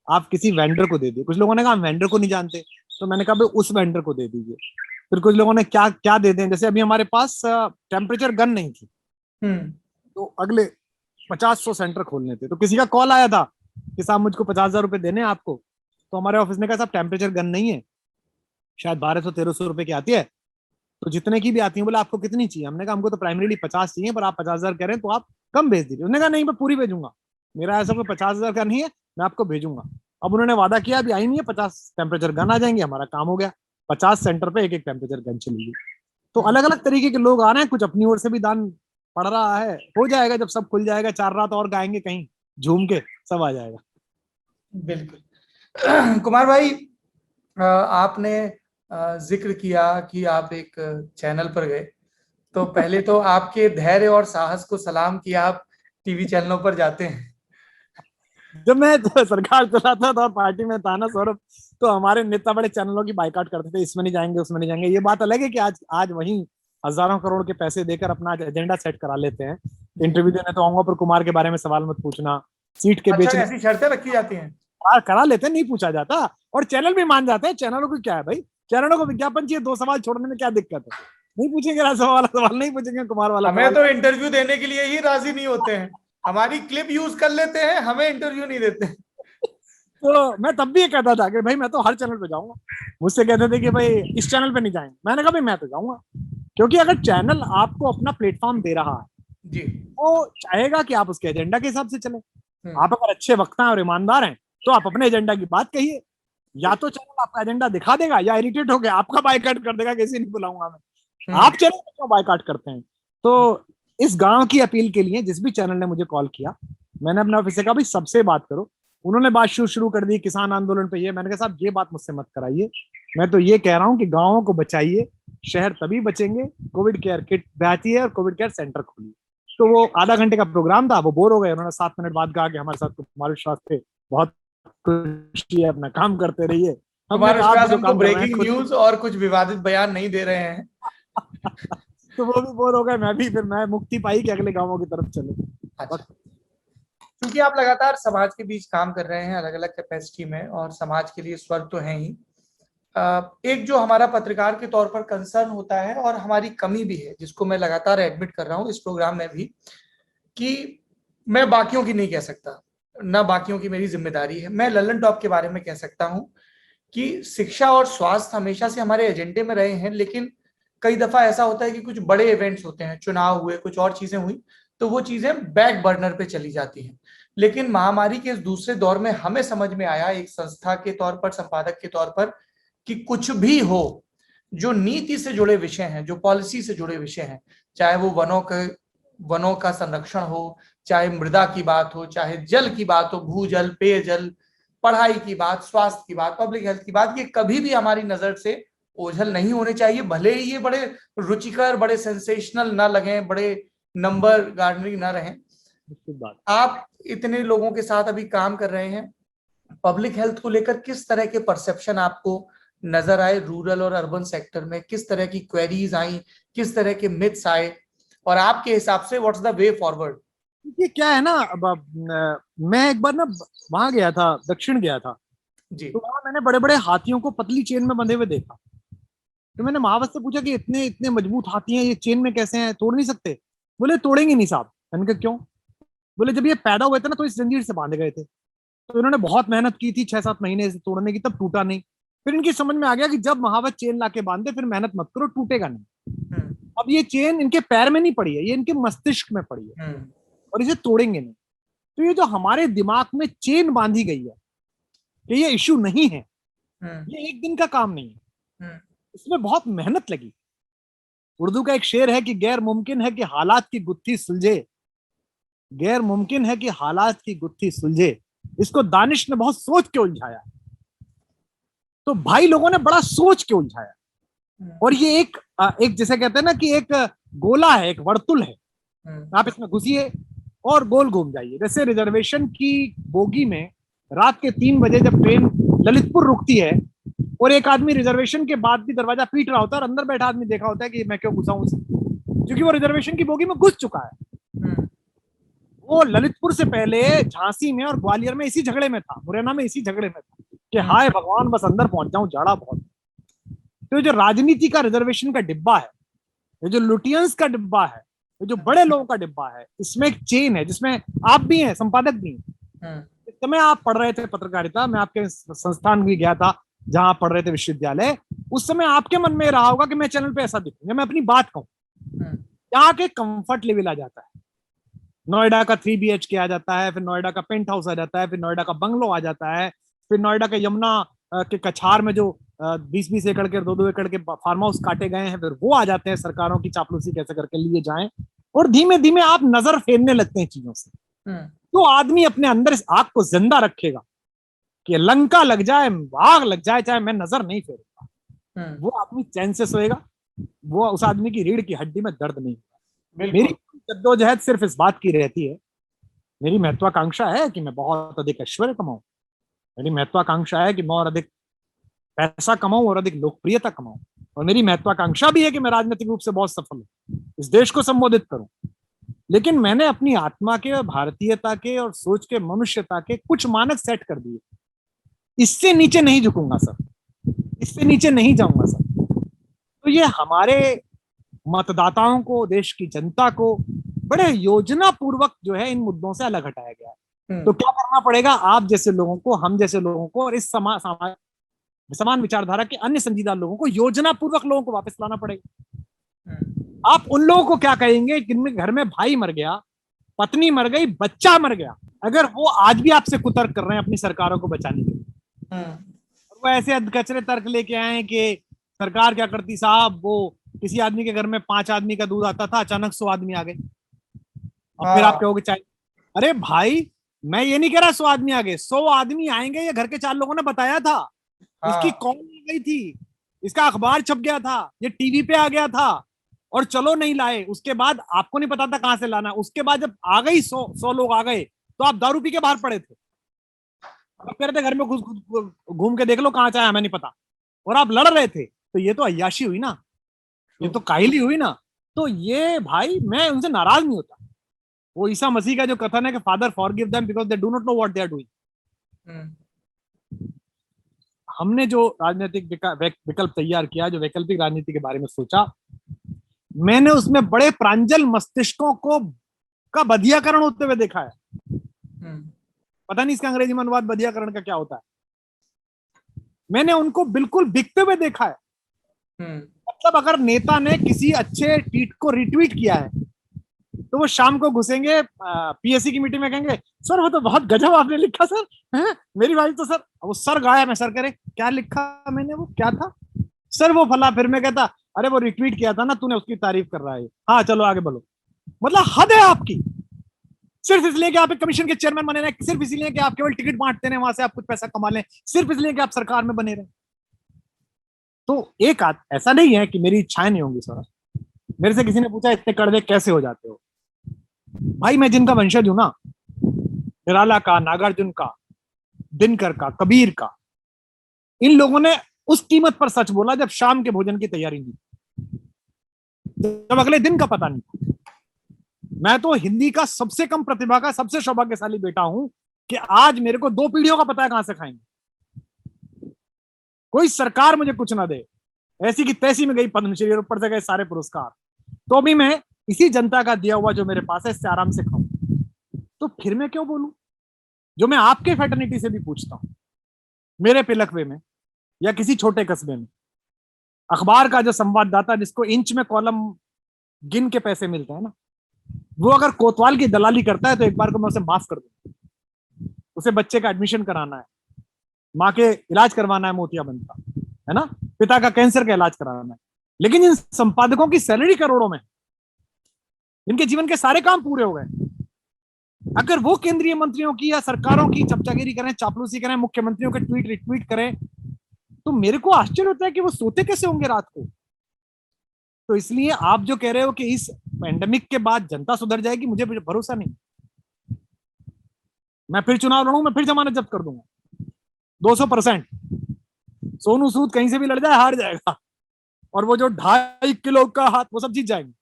आप किसी वेंडर को दे दिए। कुछ लोगों ने कहा हम वेंडर को नहीं जानते, तो मैंने कहा भाई उस वेंडर को दे दीजिए। फिर कुछ लोगों ने क्या क्या दे दें, जैसे अभी हमारे पास टेम्परेचर गन नहीं थी, तो अगले 50-100 सेंटर खोलने थे, तो किसी का कॉल आया था कि साहब मुझको 50,000 रुपए देने हैं आपको। तो हमारे ऑफिस ने कहा साहब टेम्परेचर गन नहीं है, शायद 1200-1300 रुपए की आती है, तो जितने की भी आती है, बोले आपको कितनी चाहिए? हमने कहा हमको तो प्राइमरीली 50 चाहिए, पर आप 50,000 कह रहे हैं तो आप कम भेज दीजिए। उसने कहा नहीं मैं पूरी भेजूंगा, मेरा ऐसा कोई 50,000 का नहीं है, मैं आपको भेजूंगा। अब उन्होंने वादा किया अभी आई नहीं है, 50 टेम्परेचर गन आ जाएंगे, हमारा काम हो गया। 50 सेंटर पे एक टेम्परेचर गन चलेगी। तो अलग अलग तरीके के लोग आ रहे हैं, कुछ अपनी ओर से भी दान पड़ रहा है, हो जाएगा जब सब खुल जाएगा, 4 रात और गाएंगे कहीं झूम के, सब आ जाएगा। बिल्कुल। कुमार भाई, आपने जिक्र किया कि आप एक चैनल पर गए, तो पहले तो आपके धैर्य और साहस को सलाम कि आप टीवी चैनलों पर जाते हैं। जब मैं सरकार चलाता था और पार्टी में था ना सौरभ, तो हमारे नेता बड़े चैनलों की बाइकाट करते थे, इसमें नहीं जाएंगे उसमें नहीं जाएंगे। ये बात अलग है कि आज आज वहीं हजारों करोड़ के पैसे देकर अपना एजेंडा सेट करा लेते हैं। इंटरव्यू देने तो आऊंगा, पर कुमार के बारे में सवाल मत पूछना, सीट के अच्छा, बेचने ऐसी शर्तें रखी जाती हैं? करा लेते हैं, नहीं पूछा जाता। और चैनल भी मान जाते हैं, चैनलों को क्या है भाई, चैनलों को विज्ञापन चाहिए, 2 सवाल छोड़ने में क्या दिक्कत है? नहीं पूछेंगे राजसभा वाला सवाल, नहीं पूछेंगे कुमार वाला हमें सवाल। तो इंटरव्यू देने के लिए ही राजी नहीं होते हैं, हमारी क्लिप यूज कर लेते हैं, हमें इंटरव्यू नहीं देते। तो मैं तब भी ये कहता था कि भाई मैं तो हर चैनल पे जाऊंगा। मुझसे कहते थे कि भाई इस चैनल पे नहीं जाएंगे, मैंने कहा भाई मैं तो जाऊंगा। क्योंकि अगर चैनल आपको अपना प्लेटफॉर्म दे रहा है जी, वो चाहेगा कि आप उसके एजेंडा के हिसाब से चले। आप अगर अच्छे वक्ता हैं और ईमानदार हैं तो आप अपने एजेंडा की बात कहिए, या तो चैनल आपका एजेंडा दिखा देगा या इरिटेट होकर आपका बायकॉट कर देगा, किसी नहीं बुलाऊंगा मैं। आप चैनल क्यों बायकॉट करते हैं? तो इस गांव की अपील के लिए जिस भी चैनल ने मुझे कॉल किया, मैंने अपने ऑफिस से कहा भाई सबसे बात करो। उन्होंने बात शुरू कर दी किसान आंदोलन पे, ये मैंने कहा साहब ये बात मुझसे मत कराइए, मैं तो ये कह रहा हूँ कि गांवों को बचाइए, शहर तभी बचेंगे, कोविड केयर किट बचाइए और कोविड केयर सेंटर खोलिए। तो वो आधा घंटे का प्रोग्राम था, वो बोर हो गए, उन्होंने 7 मिनट बाद कहा कि हमारे साथ कुमार विश्वास थे, बहुत खुशी है, अपना काम करते रहिए। कुमार विश्वास हमको ब्रेकिंग न्यूज और कुछ विवादित बयान नहीं दे रहे हैं। तो वो भी बोर हो गए, मैं भी, फिर मैं मुक्ति पाई कि अगले गांवों की तरफ चले। अच्छा, क्योंकि आप लगातार समाज के बीच काम कर रहे हैं अलग अलग कैपेसिटी में, और समाज के लिए स्वर्ग तो है ही, एक जो हमारा पत्रकार के तौर पर कंसर्न होता है और हमारी कमी भी है, जिसको मैं लगातार एडमिट कर रहा हूँ इस प्रोग्राम में भी, कि मैं बाकियों की नहीं कह सकता, ना बाकियों की मेरी जिम्मेदारी है। मैं लल्लन टॉप के बारे में कह सकता हूँ कि शिक्षा और स्वास्थ्य हमेशा से हमारे एजेंडे में रहे हैं, लेकिन कई दफा ऐसा होता है कि कुछ बड़े इवेंट्स होते हैं, चुनाव हुए, कुछ और चीजें हुई, तो वो चीजें बैक बर्नर पे चली जाती हैं। लेकिन महामारी के इस दूसरे दौर में हमें समझ में आया, एक संस्था के तौर पर, संपादक के तौर पर, कि कुछ भी हो, जो नीति से जुड़े विषय हैं, जो पॉलिसी से जुड़े विषय हैं, चाहे वो वनों का संरक्षण हो, चाहे मृदा की बात हो, चाहे जल की बात हो, भूजल, पेयजल, पढ़ाई की बात, स्वास्थ्य की बात, पब्लिक हेल्थ की बात, ये कभी भी हमारी नजर से ओझल नहीं होने चाहिए। भले ही ये बड़े रुचिकर, बड़े सेंसेशनल ना लगे, बड़े नंबर गार्डनिंग ना रहें। आप इतने लोगों के साथ अभी काम कर रहे हैं, पब्लिक हेल्थ को लेकर किस तरह के परसेप्शन आपको नजर आए? रूरल और अर्बन सेक्टर में किस तरह की क्वेरीज आई, किस तरह के मिथ्स आए, और आपके हिसाब से व्हाट्स द वे फॉरवर्ड? ये क्या है ना, मैं एक बार ना वहां गया था, दक्षिण गया था, जी। तो वहां मैंने बड़े बड़े हाथियों को पतली चेन में बंधे हुए देखा। तो मैंने महावत से पूछा कि इतने इतने मजबूत हाथी हैं, ये चेन में कैसे हैं, तोड़ नहीं सकते? बोले तोड़ेंगे नहीं साहब। मैंने कहा क्यों? बोले जब ये पैदा हुए थे ना तो इस जंजीर से बांधे गए थे, तो इन्होंने बहुत मेहनत की थी 6-7 महीने इसे तोड़ने की, तब टूटा नहीं। फिर इनकी समझ में आ गया कि जब महावत चेन ला के बांधे फिर मेहनत मत करो, टूटेगा नहीं। अब ये चेन इनके पैर में नहीं पड़ी है, ये इनके मस्तिष्क में पड़ी है, और इसे तोड़ेंगे नहीं। तो ये जो हमारे दिमाग में चेन बांधी गई है कि ये इश्यू नहीं है, ये एक दिन का काम नहीं है, इसमें बहुत मेहनत लगी। उर्दू का एक शेर है कि गैर मुमकिन है कि हालात की गुत्थी सुलझे, गैर मुमकिन है कि हालात की गुत्थी सुलझे, इसको दानिश ने बहुत सोच के उलझाया। तो भाई लोगों ने बड़ा सोच के उलझाया, और ये एक जैसे कहते हैं ना कि एक गोला है, एक वर्तुल है, आप इसमें घुसिए और गोल घूम जाइए। जैसे रिजर्वेशन की बोगी में रात के 3 बजे जब ट्रेन ललितपुर रुकती है और एक आदमी रिजर्वेशन के बाद भी दरवाजा पीट रहा होता है और अंदर बैठा आदमी देखा होता है कि मैं क्यों घुसा हूं, क्योंकि वो रिजर्वेशन की बोगी में घुस चुका है। वो ललितपुर से पहले झांसी में और ग्वालियर में इसी झगड़े में था, मुरैना में इसी झगड़े में था कि हाय भगवान बस अंदर पहुंच जाऊं, जाड़ा बहुत। तो ये जो राजनीति का रिजर्वेशन का डिब्बा है, ये जो लुटियंस का डिब्बा है, ये जो बड़े लोगों का डिब्बा है, इसमें एक चेन है जिसमें आप भी हैं, संपादक भी हैं। इस समय आप पढ़ रहे थे पत्रकारिता, मैं आपके संस्थान भी गया था जहां आप पढ़ रहे थे विश्वविद्यालय, उस समय आपके मन में रहा होगा कि मैं चैनल पे ऐसा दिखूंगा, मैं अपनी बात कहूं। यहाँ के कंफर्ट लेवल आ जाता है, नोएडा का 3 BHK आ जाता है, फिर नोएडा का पेंट हाउस आ जाता है, फिर नोएडा का बंगलो आ जाता है, फिर नोएडा के यमुना के कछार में जो 20-20 एकड़ के 2-2 एकड़ के फार्म हाउस काटे गए हैं, फिर वो आ जाते हैं, सरकारों की चापलूसी कैसे करके लिए जाएं, और धीमे धीमे आप नजर फेरने लगते हैं चीजों से। तो आदमी अपने अंदर इस आग को जिंदा रखेगा कि लंका लग जाए, आग लग जाए, चाहे मैं नजर नहीं फेरूंगा, वो आदमी चैन से सोएगा, वो उस आदमी की रीढ़ की हड्डी में दर्द नहीं होगा। मेरी जद्दोजहद सिर्फ इस बात की रहती है, मेरी महत्वाकांक्षा है कि मैं बहुत अधिक ऐश्वर्य कमाऊं, मेरी महत्वाकांक्षा है कि मैं और अधिक पैसा कमाऊं और अधिक लोकप्रियता कमाऊं, और मेरी महत्वाकांक्षा भी है कि मैं राजनीतिक रूप से बहुत सफल हूं, इस देश को संबोधित करूं। लेकिन मैंने अपनी आत्मा के, भारतीयता के और सोच के, मनुष्यता के कुछ मानक सेट कर दिए। इससे नीचे नहीं झुकूंगा सर, इससे नीचे नहीं जाऊंगा सर। तो ये हमारे मतदाताओं को, देश की जनता को बड़े योजना पूर्वक जो है इन मुद्दों से अलग हटाया गया है। तो क्या करना पड़ेगा? आप जैसे लोगों को, हम जैसे लोगों को, और इस समान विचारधारा के अन्य संजीदा लोगों को योजना पूर्वक लोगों को वापस लाना पड़ेगा। आप उन लोगों को क्या कहेंगे जिनमें घर में भाई मर गया, पत्नी मर गई, बच्चा मर गया, अगर वो आज भी आपसे कुतर्क कर रहे हैं अपनी सरकारों को बचाने के लिए, वो ऐसे अधकचरे तर्क लेके आए कि सरकार क्या करती साहब, वो किसी आदमी के घर में 5 आदमी का दूध आता था, अचानक 100 आदमी आ गए। अब फिर आप कहोगे चाहे, अरे भाई मैं ये नहीं कह रहा 100 आदमी आ गए, 100 आदमी आएंगे ये घर के 4 लोगों ने बताया था, इसकी कॉल आ गई थी, इसका अखबार छप गया था, ये टीवी पे आ गया था, और चलो नहीं लाए, उसके बाद आपको नहीं पता था कहां से लाना, उसके बाद जब आ गई 100 लोग आ गए तो आप दारू पी के बाहर पड़े थे, अब कह रहे थे घर में घूम के देख लो कहां चाहे हमें नहीं पता, और आप लड़ रहे थे। तो ये तो अय्याशी हुई ना, ये तो काहिली हुई ना। तो ये भाई मैं उनसे नाराज नहीं होता। वो ईसा मसीह का जो कथन है कि father forgive them because they do not know what they are doing. हमने जो राजनीतिक विकल्प तैयार किया, जो वैकल्पिक राजनीति के बारे में सोचा, मैंने उसमें बड़े प्रांजल मस्तिष्कों को का बधियाकरण होते हुए देखा है। पता नहीं इसका अंग्रेजी में अनुवाद बधियाकरण का क्या होता है। मैंने उनको बिल्कुल बिकते हुए देखा है। मतलब अगर नेता ने किसी अच्छे ट्वीट को रिट्वीट किया है तो वो शाम को घुसेंगे पीएससी की मीटिंग में, कहेंगे सर वो तो बहुत गजब आपने लिखा सर, हैं मेरी वाइफ तो सर, वो सर गाया, मैं सर करे क्या लिखा मैंने, वो क्या था सर, वो फला, फिर मैं कहता अरे वो रिट्वीट किया था ना तूने, उसकी तारीफ कर रहा है, हाँ चलो आगे बोलो। मतलब हद है आपकी, सिर्फ इसलिए कि आप एक कमीशन के चेयरमैन बने रहे, सिर्फ इसलिए कि आप केवल टिकट बांटते रहे, वहां से आप कुछ पैसा कमा लें, सिर्फ इसलिए कि आप सरकार में बने रहे। तो एक ऐसा नहीं है कि मेरी इच्छाएं नहीं होंगी सर। मेरे से किसी ने पूछा इतने कड़वे कैसे हो जाते हो, भाई मैं जिनका वंशज हूं ना, निराला का, नागार्जुन का, दिनकर का, कबीर का, इन लोगों ने उस कीमत पर सच बोला जब शाम के भोजन की तैयारी नहीं, जब अगले दिन का पता नहीं। मैं तो हिंदी का सबसे कम प्रतिभा का सबसे सौभाग्यशाली बेटा हूं कि आज मेरे को 2 पीढ़ियों का पता है कहां से खाएंगे। कोई सरकार मुझे कुछ ना दे, ऐसी की तैसी में गई पद्मश्री और ऊपर से गए सारे पुरस्कार, तो भी मैं इसी जनता का दिया हुआ जो मेरे पास है इससे आराम से खाऊं। तो फिर मैं क्यों बोलूं, जो मैं आपके फैटर्निटी से भी पूछता हूं, मेरे पिलखवे में या किसी छोटे कस्बे में अखबार का जो संवाददाता जिसको इंच में कॉलम गिन के पैसे मिलते हैं ना, वो अगर कोतवाल की दलाली करता है तो एक बार को मैं उसे माफ कर दूं। उसे बच्चे का एडमिशन कराना है, माँ के इलाज करवाना है मोतियाबिंद का, है ना, पिता का कैंसर का इलाज कराना है, लेकिन इन संपादकों की सैलरी करोड़ों में, इनके जीवन के सारे काम पूरे हो गए। अगर वो केंद्रीय मंत्रियों की या सरकारों की चमचागिरी करें, चापलूसी करें, मुख्यमंत्रियों के ट्वीट रिट्वीट करें, तो मेरे को आश्चर्य होता है कि वो सोते कैसे होंगे रात को। तो इसलिए आप जो कह रहे हो कि इस पैंडेमिक के बाद जनता सुधर जाएगी, मुझे भरोसा नहीं। मैं फिर चुनाव लड़ूं, मैं फिर जमानत जब्त कर दूंगा 200%। सोनू सूद कहीं से भी लड़ जाए हार जाएगा, और वो जो 2.5 किलो का हाथ, वो सब जीत जाएंगे,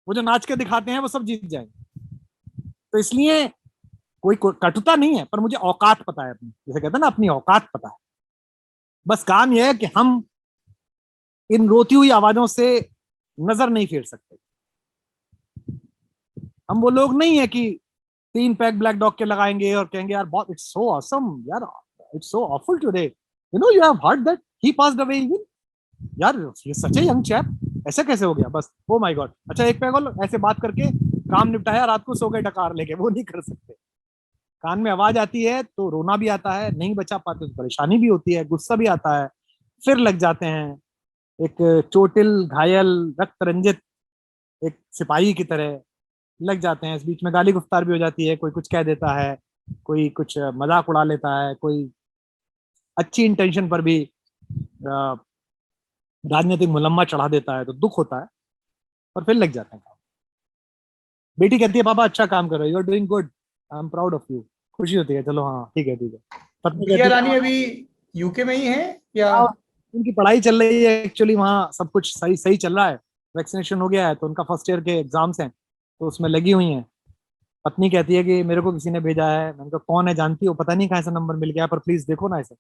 वो जो नाच के दिखाते हैं वो सब जीत जाएंगे। तो इसलिए कोई कटुता नहीं है, पर मुझे औकात पता है अपनी, जैसे कहते हैं ना अपनी औकात पता है। बस काम यह है कि हम इन रोती हुई आवाजों से नजर नहीं फेर सकते। हम वो लोग नहीं है कि 3 पैक ब्लैक डॉग के लगाएंगे और कहेंगे यार बहुत इट्स सो ऑसम यार, it's so awful today, you know, you have heard that he passed away even, यार ये सच है यंग चैप, ऐसा कैसे हो गया, बस ओ माय गॉड, अच्छा एक पैक और ऐसे बात करके काम निपटाया, रात को सो गए डकार लेके, वो नहीं कर सकते। कान में आवाज आती है तो रोना भी आता है, नहीं बचा पाते तो परेशानी भी होती है, गुस्सा भी आता है, फिर लग जाते हैं एक चोटिल घायल रक्त रंजित एक सिपाही की तरह लग जाते हैं। इस बीच में गाली गुफ्तार भी हो जाती है, कोई कुछ कह देता है, कोई कुछ मजाक उड़ा लेता है, कोई अच्छी इंटेंशन पर भी राजनीतिक मुलम्मा चढ़ा देता है, तो दुख होता है, और फिर लग जाते हैं काम। बेटी कहती है पापा अच्छा काम कर रहे हो, you are doing good, I am proud of you, खुशी होती है, चलो हाँ ठीक है ठीक है। पत्नी दिया कहती है रानी अभी यूके में ही है या? उनकी पढ़ाई चल रही है एक्चुअली, वहाँ सब कुछ सही सही चल रहा है, वैक्सीनेशन हो गया है, तो उनका फर्स्ट ईयर के एग्जाम्स हैं, तो उसमें लगी हुई हैं। पत्नी कहती है कि मेरे को किसी ने भेजा है, मैंने कहा कौन है जानती हो, पता नहीं कहाँ से नंबर मिल गया, पर प्लीज देखो ना इसे,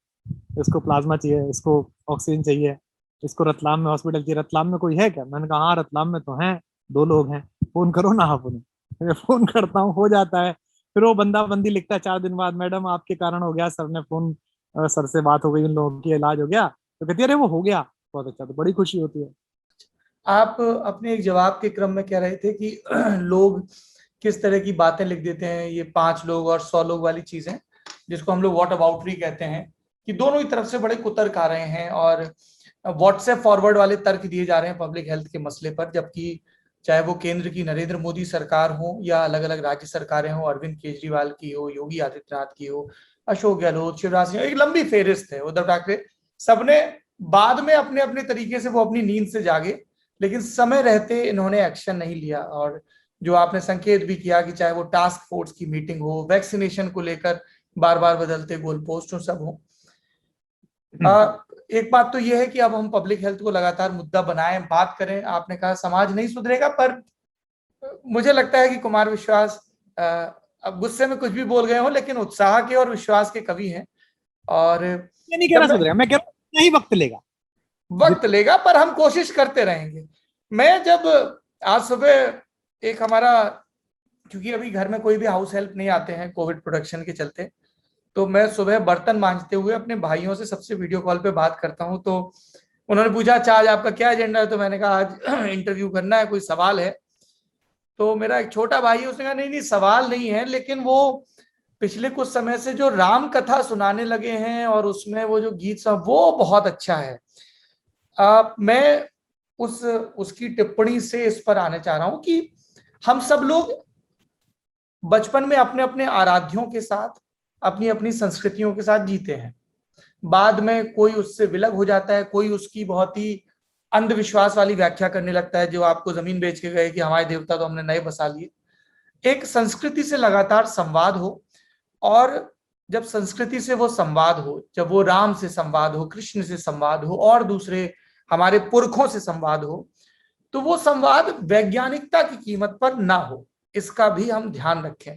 इसको प्लाज्मा चाहिए, इसको ऑक्सीजन चाहिए, इसको रतलाम में हॉस्पिटल चाहिए। रतलाम में कोई है क्या? मैंने कहा हाँ रतलाम में तो हैं, 2 लोग हैं, फोन करो ना आप उन्हें। मैं फोन करता हूँ, हो जाता है, फिर वो बंदा बंदी लिखता है 4 दिन बाद, मैडम आपके कारण हो गया, सर ने फोन, सर से बात हो गई, उन लोगों की इलाज हो गया, तो कहती है अरे वो हो गया, बहुत अच्छा, तो बड़ी खुशी होती है। आप अपने एक जवाब के क्रम में कह रहे थे कि लोग किस तरह की बातें लिख देते हैं, ये 5 लोग और 100 लोग वाली चीजें, जिसको हम लोग व्हाट अबाउटरी कहते हैं, कि दोनों ही तरफ से बड़े कुतर्क आ रहे हैं और व्हाट्सएप फॉरवर्ड वाले तर्क दिए जा रहे हैं पब्लिक हेल्थ के मसले पर, जबकि चाहे वो केंद्र की नरेंद्र मोदी सरकार हो या अलग अलग राज्य सरकारें हो, अरविंद केजरीवाल की हो, योगी आदित्यनाथ की हो, अशोक गहलोत, शिवराज सिंह, एक लंबी फेहरिस्त है, उद्धव ठाकरे, सबने बाद में अपने अपने तरीके से वो अपनी नींद से जागे, लेकिन समय रहते इन्होंने एक्शन नहीं लिया। और जो आपने संकेत भी किया कि चाहे वो टास्क फोर्स की मीटिंग हो, वैक्सीनेशन को लेकर बार बार बदलते गोल पोस्ट सब हो, एक बात तो यह है कि अब हम पब्लिक हेल्थ को लगातार मुद्दा बनाएं, बात करें। आपने कहा समाज नहीं सुधरेगा, पर मुझे लगता है कि कुमार विश्वास अब गुस्से में कुछ भी बोल गए हो, लेकिन उत्साह के और विश्वास के कवि हैं। और मैं नहीं कह रहा सुधरेगा, मैं कह रहा हूँ नहीं, वक्त लेगा, वक्त लेगा, पर हम कोशिश करते रहेंगे। मैं जब आज सुबह एक हमारा, क्योंकि अभी घर में कोई भी हाउस हेल्प नहीं आते हैं कोविड प्रोटेक्शन के चलते, तो मैं सुबह बर्तन मांजते हुए अपने भाइयों से सबसे वीडियो कॉल पे बात करता हूं, तो उन्होंने पूछा अच्छा आज आपका क्या एजेंडा है, तो मैंने कहा आज इंटरव्यू करना है, कोई सवाल है? तो मेरा एक छोटा भाई है, उसने कहा नहीं नहीं सवाल नहीं है, लेकिन वो पिछले कुछ समय से जो राम कथा सुनाने लगे हैं और उसमें वो जो गीत सब वो बहुत अच्छा है। मैं उसकी टिप्पणी से इस पर आने चाह रहा हूं कि हम सब लोग बचपन में अपने अपने आराध्यों के साथ, अपनी अपनी संस्कृतियों के साथ जीते हैं। बाद में कोई उससे विलग हो जाता है, कोई उसकी बहुत ही अंधविश्वास वाली व्याख्या करने लगता है, जो आपको जमीन बेच के गए कि हमारे देवता तो हमने नए बसा लिए। एक संस्कृति से लगातार संवाद हो, और जब संस्कृति से वो संवाद हो, जब वो राम से संवाद हो, कृष्ण से संवाद हो और दूसरे हमारे पुरखों से संवाद हो, तो वो संवाद वैज्ञानिकता की कीमत पर ना हो, इसका भी हम ध्यान रखें।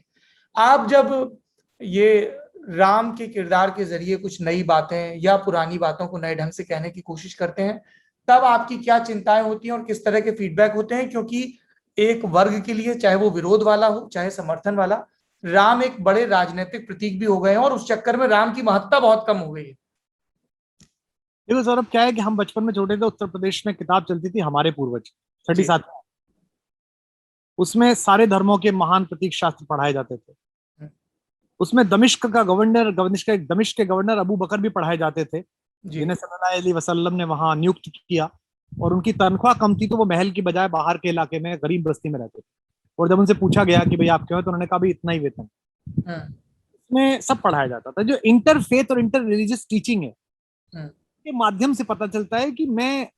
आप जब ये राम के किरदार के जरिए कुछ नई बातें या पुरानी बातों को नए ढंग से कहने की कोशिश करते हैं, तब आपकी क्या चिंताएं होती हैं और किस तरह के फीडबैक होते हैं? क्योंकि एक वर्ग के लिए, चाहे वो विरोध वाला हो चाहे समर्थन वाला, राम एक बड़े राजनीतिक प्रतीक भी हो गए हैं और उस चक्कर में राम की महत्ता बहुत कम हो गई है। देखो सौरभ, क्या है कि हम बचपन में छोटे थे, उत्तर प्रदेश में किताब चलती थी हमारे पूर्वज, छठी जी। सात, उसमें सारे धर्मों के महान प्रतीक शास्त्र पढ़ाए जाते थे। उसमें दमिश्क के गवर्नर अबू बकर भी पढ़ाए जाते थे, जी। जिन्हें सल्लल्लाहु अलैहि वसल्लम ने वहां नियुक्त किया। और उनकी तनख्वाह कम थी, तो वो महल की बजाय बाहर के इलाके में गरीब बस्ती में रहते थे। और जब उनसे पूछा गया कि भाई आप क्यों हैं, तो उन्होंने कहा भाई इतना ही वेतन। हम्म। इसमें सब पढ़ाया जाता था। जो इंटरफेथ और इंटर रिलीजियस टीचिंग है, हम्म। के माध्यम से पता चलता है कि मैं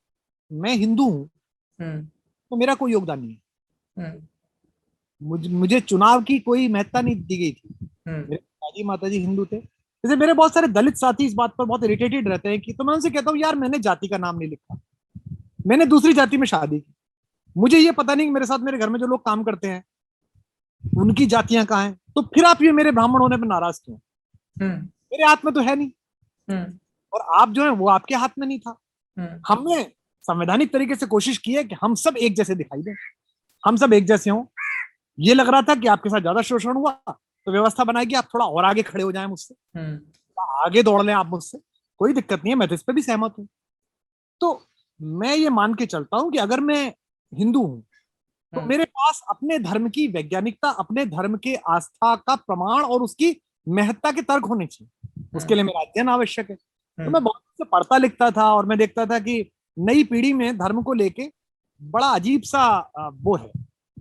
हिंदू हूं, हम्म। तो मेरा कोई योगदान नहीं है। हम्म। मुझे चुनाव की कोई महत्ता नहीं दी गई थी। हम्म। मेरे पिताजी माताजी हिंदू थे। जैसे मेरे बहुत सारे दलित साथी इस बात पर बहुत इरिटेटेड रहते हैं कि, तो मैं उनसे कहता हूँ यार मैंने जाति का नाम नहीं लिखा, मैंने दूसरी जाति में शादी की, मुझे ये पता नहीं कि मेरे साथ मेरे घर में जो लोग काम करते हैं उनकी जातियां कहाँ हैं, तो फिर आप ये मेरे ब्राह्मण होने पर नाराज क्यों? हम्म। मेरे हाथ में तो है नहीं, हम्म। और आप जो है वो आपके हाथ में नहीं था। हम्म। हमने संवैधानिक तरीके से कोशिश की है कि हम सब एक जैसे दिखाई दें, हम सब एक जैसे हों। ये लग रहा था कि आपके साथ ज्यादा शोषण हुआ, तो व्यवस्था बनाई कि आप थोड़ा और आगे खड़े हो जाएं मुझसे, हम्म। आगे दौड़ लें आप मुझसे, कोई दिक्कत नहीं है, मैं तो इस पर भी सहमत हूं। तो मैं ये मान के चलता हूं कि अगर मैं हिंदू हूं, तो हम्म। मेरे पास अपने धर्म की वैज्ञानिकता, अपने धर्म के आस्था का प्रमाण और उसकी महत्ता के तर्क होने चाहिए। उसके लिए मेरा अध्ययन आवश्यक है। तो मैं बहुत से पढ़ता लिखता था और मैं देखता था कि नई पीढ़ी में धर्म को लेके बड़ा अजीब सा वो है।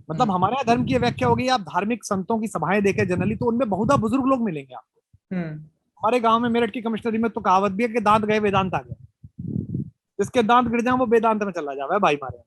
मतलब हमारे यहाँ धर्म की व्याख्या हो गई, आप धार्मिक संतों की सभाएं देखें जनरली, तो उनमें बहुधा बुजुर्ग लोग मिलेंगे आपको। हम्म। हमारे गांव में मेरठ की कमिश्नरी में तो कहावत भी है कि दांत गए वेदांत आ गए, जिसके दांत गिर जाए वो वेदांत में चला जाए भाई मारे।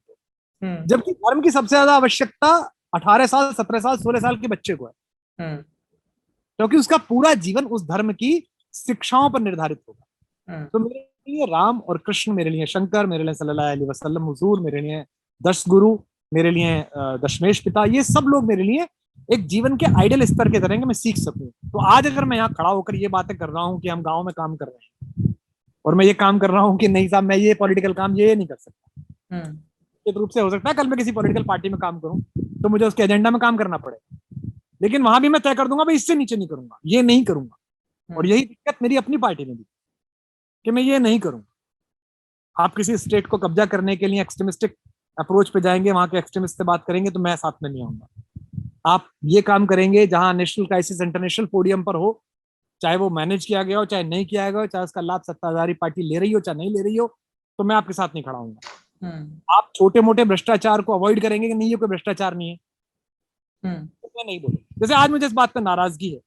हम्म। जबकि धर्म की सबसे ज्यादा आवश्यकता 18 साल, 17 साल, 16 साल के बच्चे को है, हम्म। क्योंकि उसका पूरा जीवन उस धर्म की शिक्षाओं पर निर्धारित होगा। हम्म। तो मेरे लिए राम और कृष्ण, मेरे लिए शंकर, मेरे लिए सल्लल्लाहु अलैहि वसल्लम हुजूर, मेरे लिए 10 गुरु, मेरे लिए दशमेश पिता, ये सब लोग मेरे लिए एक जीवन के आइडियल स्तर के तरह मैं सीख सकूं। तो आज अगर मैं यहाँ खड़ा होकर ये बातें कर रहा हूँ कि हम गाँव में काम कर रहे हैं, और मैं ये काम कर रहा हूँ कि नहीं साहब मैं ये पॉलिटिकल काम ये नहीं कर सकता, एक रूप से हो सकता है कल मैं किसी पॉलिटिकल पार्टी में काम करूं तो मुझे उसके एजेंडा में काम करना पड़े, लेकिन वहां भी मैं तय कर दूंगा भाई इससे नीचे नहीं करूंगा, ये नहीं करूंगा। और यही दिक्कत मेरी अपनी पार्टी में भी कि मैं ये नहीं करूंगा। आप किसी स्टेट को कब्जा करने के लिए एक्सट्रीमिस्टिक अप्रोच पे जाएंगे, वहां के एक्सट्रीमिस्ट से बात करेंगे, तो मैं साथ में नहीं आऊंगा। आप ये काम करेंगे जहां नेशनल क्राइसिस इंटरनेशनल पोडियम पर हो, चाहे वो मैनेज किया गया हो चाहे नहीं किया गया हो, चाहे उसका लाभ सत्ताधारी पार्टी ले रही हो चाहे नहीं ले रही हो, तो मैं आपके साथ नहीं खड़ा हूंगा। आप छोटे मोटे भ्रष्टाचार को अवॉइड करेंगे कि नहीं ये कोई भ्रष्टाचार नहीं है, तो मैं नहीं बोलूँ। जैसे आज मुझे इस बात पर नाराजगी है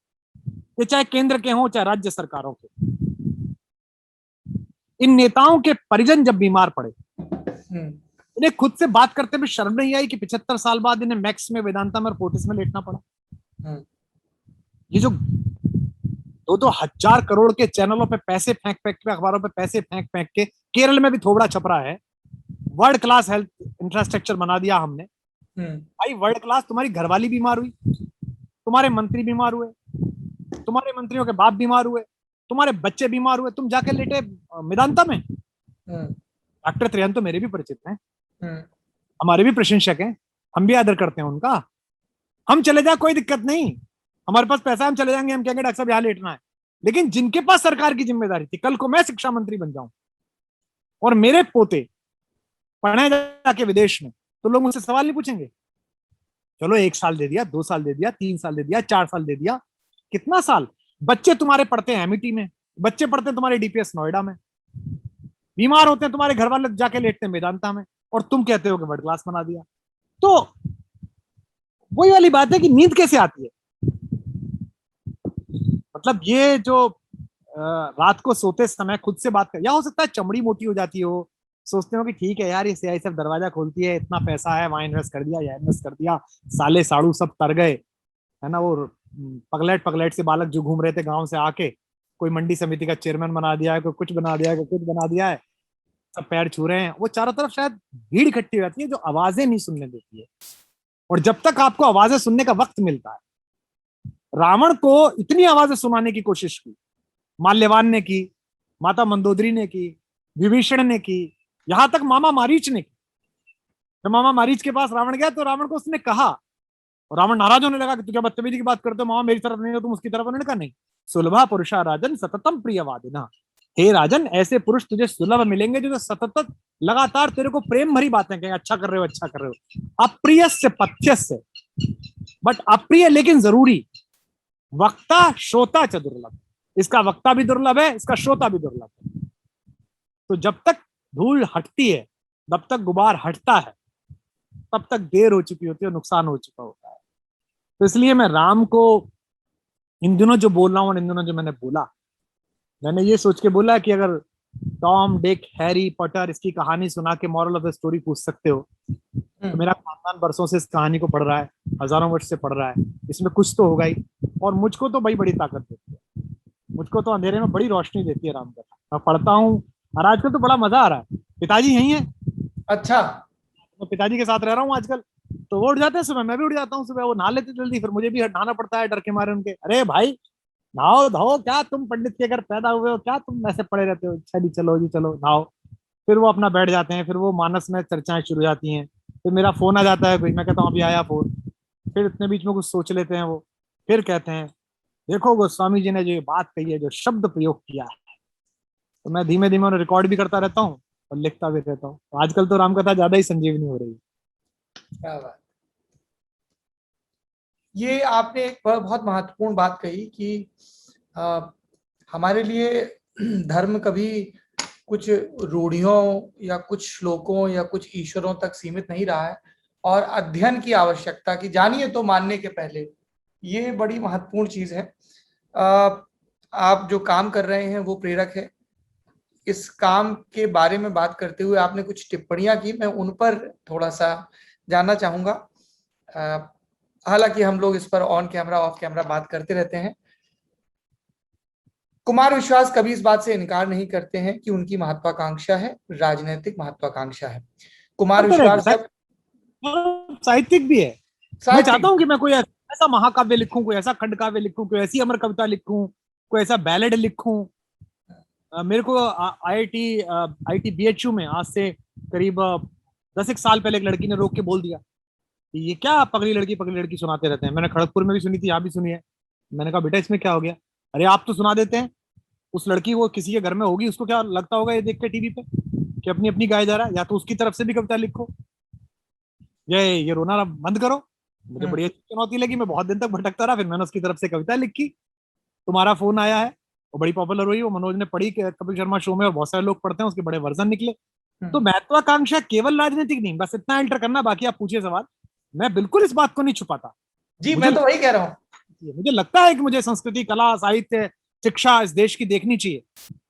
कि चाहे केंद्र के हों चाहे राज्य सरकारों के, इन नेताओं के परिजन जब बीमार पड़े, इन्हें खुद से बात करते हुए शर्म नहीं आई कि 75 साल बाद इन्हें मैक्स में, वेदांता में और फोर्टिस में लेटना पड़ा। ये जो 2-2 हजार करोड़ के चैनलों पे पैसे फेंक फेंक के, अखबारों पे पैसे फेंक फेंक के, केरल में भी थोबड़ा छप रहा है, वर्ल्ड क्लास हेल्थ इंफ्रास्ट्रक्चर बना दिया हमने। भाई वर्ल्ड क्लास, तुम्हारी घरवाली बीमार हुई, तुम्हारे मंत्री बीमार हुए, तुम्हारे मंत्रियों के बाप बीमार हुए, तुम्हारे बच्चे बीमार हुए, तुम जाके लेटे मेदांता में। डॉक्टर त्रियन तो मेरे भी परिचित हैं, हमारे भी प्रशंसक हैं, हम भी आदर करते हैं उनका। हम चले जाए कोई दिक्कत नहीं, हमारे पास पैसा, हम चले जाएंगे, हम कहेंगे डॉक्टर साहब यहाँ लेटना है। लेकिन जिनके पास सरकार की जिम्मेदारी थी, कल को मैं शिक्षा मंत्री बन जाऊं और मेरे पोते पढ़ने जाके विदेश में, तो लोग मुझसे सवाल नहीं पूछेंगे? चलो 1 साल दे दिया, 2 साल दे दिया, 3 साल दे दिया, 4 साल दे दिया, कितना साल? बच्चे तुम्हारे पढ़ते हैं एमिटी में, बच्चे पढ़ते हैं तुम्हारे डीपीएस नोएडा में, बीमार होते हैं तुम्हारे घर वाले जाके लेटते हैं मेदांता में, और तुम कहते हो कि वर्ल्ड क्लास बना दिया। तो वही वाली बात है कि नींद कैसे आती है? मतलब ये जो रात को सोते समय खुद से बात कर, या हो सकता है चमड़ी मोटी हो जाती हो, सोचते हो कि ठीक है यार, ये सीआई सब दरवाजा खोलती है, इतना पैसा है, वहां इन्वेस्ट कर दिया, या इन्वेस्ट कर दिया, साले साड़ू सब तर गए, है ना, वो पगलेट पगलेट से बालक जो घूम रहे थे गांव से आके, कोई मंडी समिति का चेयरमैन बना दिया है, कोई कुछ बना दिया है, कोई कुछ बना दिया है, सब पैर छू रहे हैं। वो चारों तरफ शायद भीड़ इकट्ठी हो जाती है जो आवाजें नहीं सुनने देती है। और जब तक आपको आवाजें सुनने का वक्त मिलता है, रावण को इतनी आवाजें सुनाने की कोशिश की, माल्यवान ने की, माता मंदोदरी ने की, विभीषण ने की, यहां तक मामा मारीच ने की। जब मामा मारीच के पास रावण गया तो रावण को उसने कहा, और रावण नाराज होने लगा कि तू क्या बदतमीजी की बात करते हो, मामा मेरी तरफ नहीं हो तुम उसकी तरफ। उन्होंने कहा नहीं, सुलभा पुरुषा राजन सततम प्रियवादिना, हे राजन ऐसे पुरुष तुझे सुलभ मिलेंगे जो सतत लगातार तेरे को प्रेम भरी बातें कहेंगे, अच्छा कर रहे हो, अच्छा कर रहे हो। अप्रिय से पथ्य से, बट अप्रिय लेकिन जरूरी। वक्ता श्रोता च दुर्लभ, इसका वक्ता भी दुर्लभ है, इसका श्रोता भी दुर्लभ है। तो जब तक धूल हटती है, जब तक गुबार हटता है, तब तक देर हो चुकी होती है, नुकसान हो चुका होता है। तो इसलिए मैं राम को इन दिनों जो बोल रहा हूं और इन दिनों जो मैंने बोला, मैंने ये सोच के बोला कि अगर टॉम डिक हैरी पॉटर इसकी कहानी सुना के मॉरल ऑफ द स्टोरी पूछ सकते हो, तो मेरा खानदान बरसों से इस कहानी को पढ़ रहा है, हजारों वर्ष से पढ़ रहा है, इसमें कुछ तो होगा ही। और मुझको तो भाई बड़ी ताकत देती है, मुझको तो अंधेरे में बड़ी रोशनी देती है रामकथा। मैं पढ़ता हूँ और आजकल तो बड़ा मजा आ रहा है। पिताजी यही है, अच्छा। मैं पिताजी के साथ रह रहा हूँ आजकल, तो वो उठ जाते हैं सुबह, मैं भी उठ जाता हूँ सुबह, वो नहा लेते जल्दी, फिर मुझे भी नहाना पड़ता है डर के मारे उनके। अरे भाई नहाओ धो, क्या तुम पंडित के घर पैदा हुए हो, क्या तुम ऐसे पड़े रहते हो, अच्छा जी चलो जी चलो नहाओ। फिर वो अपना बैठ जाते हैं, फिर वो मानस में चर्चाएं शुरू हो जाती हैं, फिर मेरा फोन आ जाता है कोई, मैं कहता हूँ अभी आया फोन, फिर इतने बीच में कुछ सोच लेते हैं वो, फिर कहते हैं देखो गोस्वामी जी ने जो ये बात कही है, जो शब्द प्रयोग किया है, तो मैं धीमे धीमे उन्हें रिकॉर्ड भी करता रहता हूँ और लिखता भी रहता हूँ। तो आजकल तो रामकथा ज्यादा ही संजीवनी हो रही है। क्या बात। ये आपने एक बहुत महत्वपूर्ण बात कही कि हमारे लिए धर्म कभी कुछ रूढ़ियों या कुछ श्लोकों या कुछ ईश्वरों तक सीमित नहीं रहा है, और अध्ययन की आवश्यकता की, जानिए तो मानने के पहले, ये बड़ी महत्वपूर्ण चीज है। आप जो काम कर रहे हैं वो प्रेरक है। इस काम के बारे में बात करते हुए आपने कुछ टिप्पणियां की, मैं उन पर थोड़ा सा जानना चाहूंगा। हालांकि हम लोग इस पर ऑन कैमरा ऑफ कैमरा बात करते रहते हैं। कुमार विश्वास कभी इस बात से इनकार नहीं करते हैं कि उनकी महत्वाकांक्षा है, राजनीतिक महत्वाकांक्षा है। कुमार करते विश्वास रहेगा, जब साहित्यिक भी है। मैं चाहता साहित्यिक, हूँ कि मैं कोई ऐसा महाकाव्य लिखूं, कोई ऐसा खंड काव्य लिखूं, कोई ऐसी अमर कविता लिखूं, कोई ऐसा बैलेड लिखूं। मेरे को आईआईटी बीएचयू में आज से करीब 10 एक साल पहले एक लड़की ने रोक के बोल दिया कि ये क्या पगली लड़की सुनाते रहते हैं। मैंने खड़गपुर में भी सुनी थी, यहाँ भी सुनी है। मैंने कहा बेटा इसमें क्या हो गया? अरे आप तो सुना देते हैं। उस लड़की वो किसी के घर में होगी, उसको क्या लगता होगा ये देख के टीवी पे कि अपनी अपनी गाया जा रहा है? या तो उसकी तरफ से भी कविता लिखो, ये रोना बंद करो। मुझे बड़ी अच्छी चुनौती लगी, मैं बहुत दिन तक भटकता रहा, फिर मैंने उसकी तरफ से कविता लिखी। तुम्हारा फोन आया है, वो बड़ी पॉपुलर हुई, वो मनोज ने पढ़ी कपिल शर्मा शो में, और बहुत सारे लोग पढ़ते हैं, उसके बड़े वर्जन निकले। तो महत्वाकांक्षा केवल राजनीतिक नहीं, बस इतना एंटर करना, बाकी आप पूछिए सवाल। मैं बिल्कुल इस बात को नहीं छुपाता। जी मुझे मैं तो वही कह रहा हूँ। मुझे लगता है कि मुझे संस्कृति, कला, साहित्य, शिक्षा इस देश की देखनी चाहिए।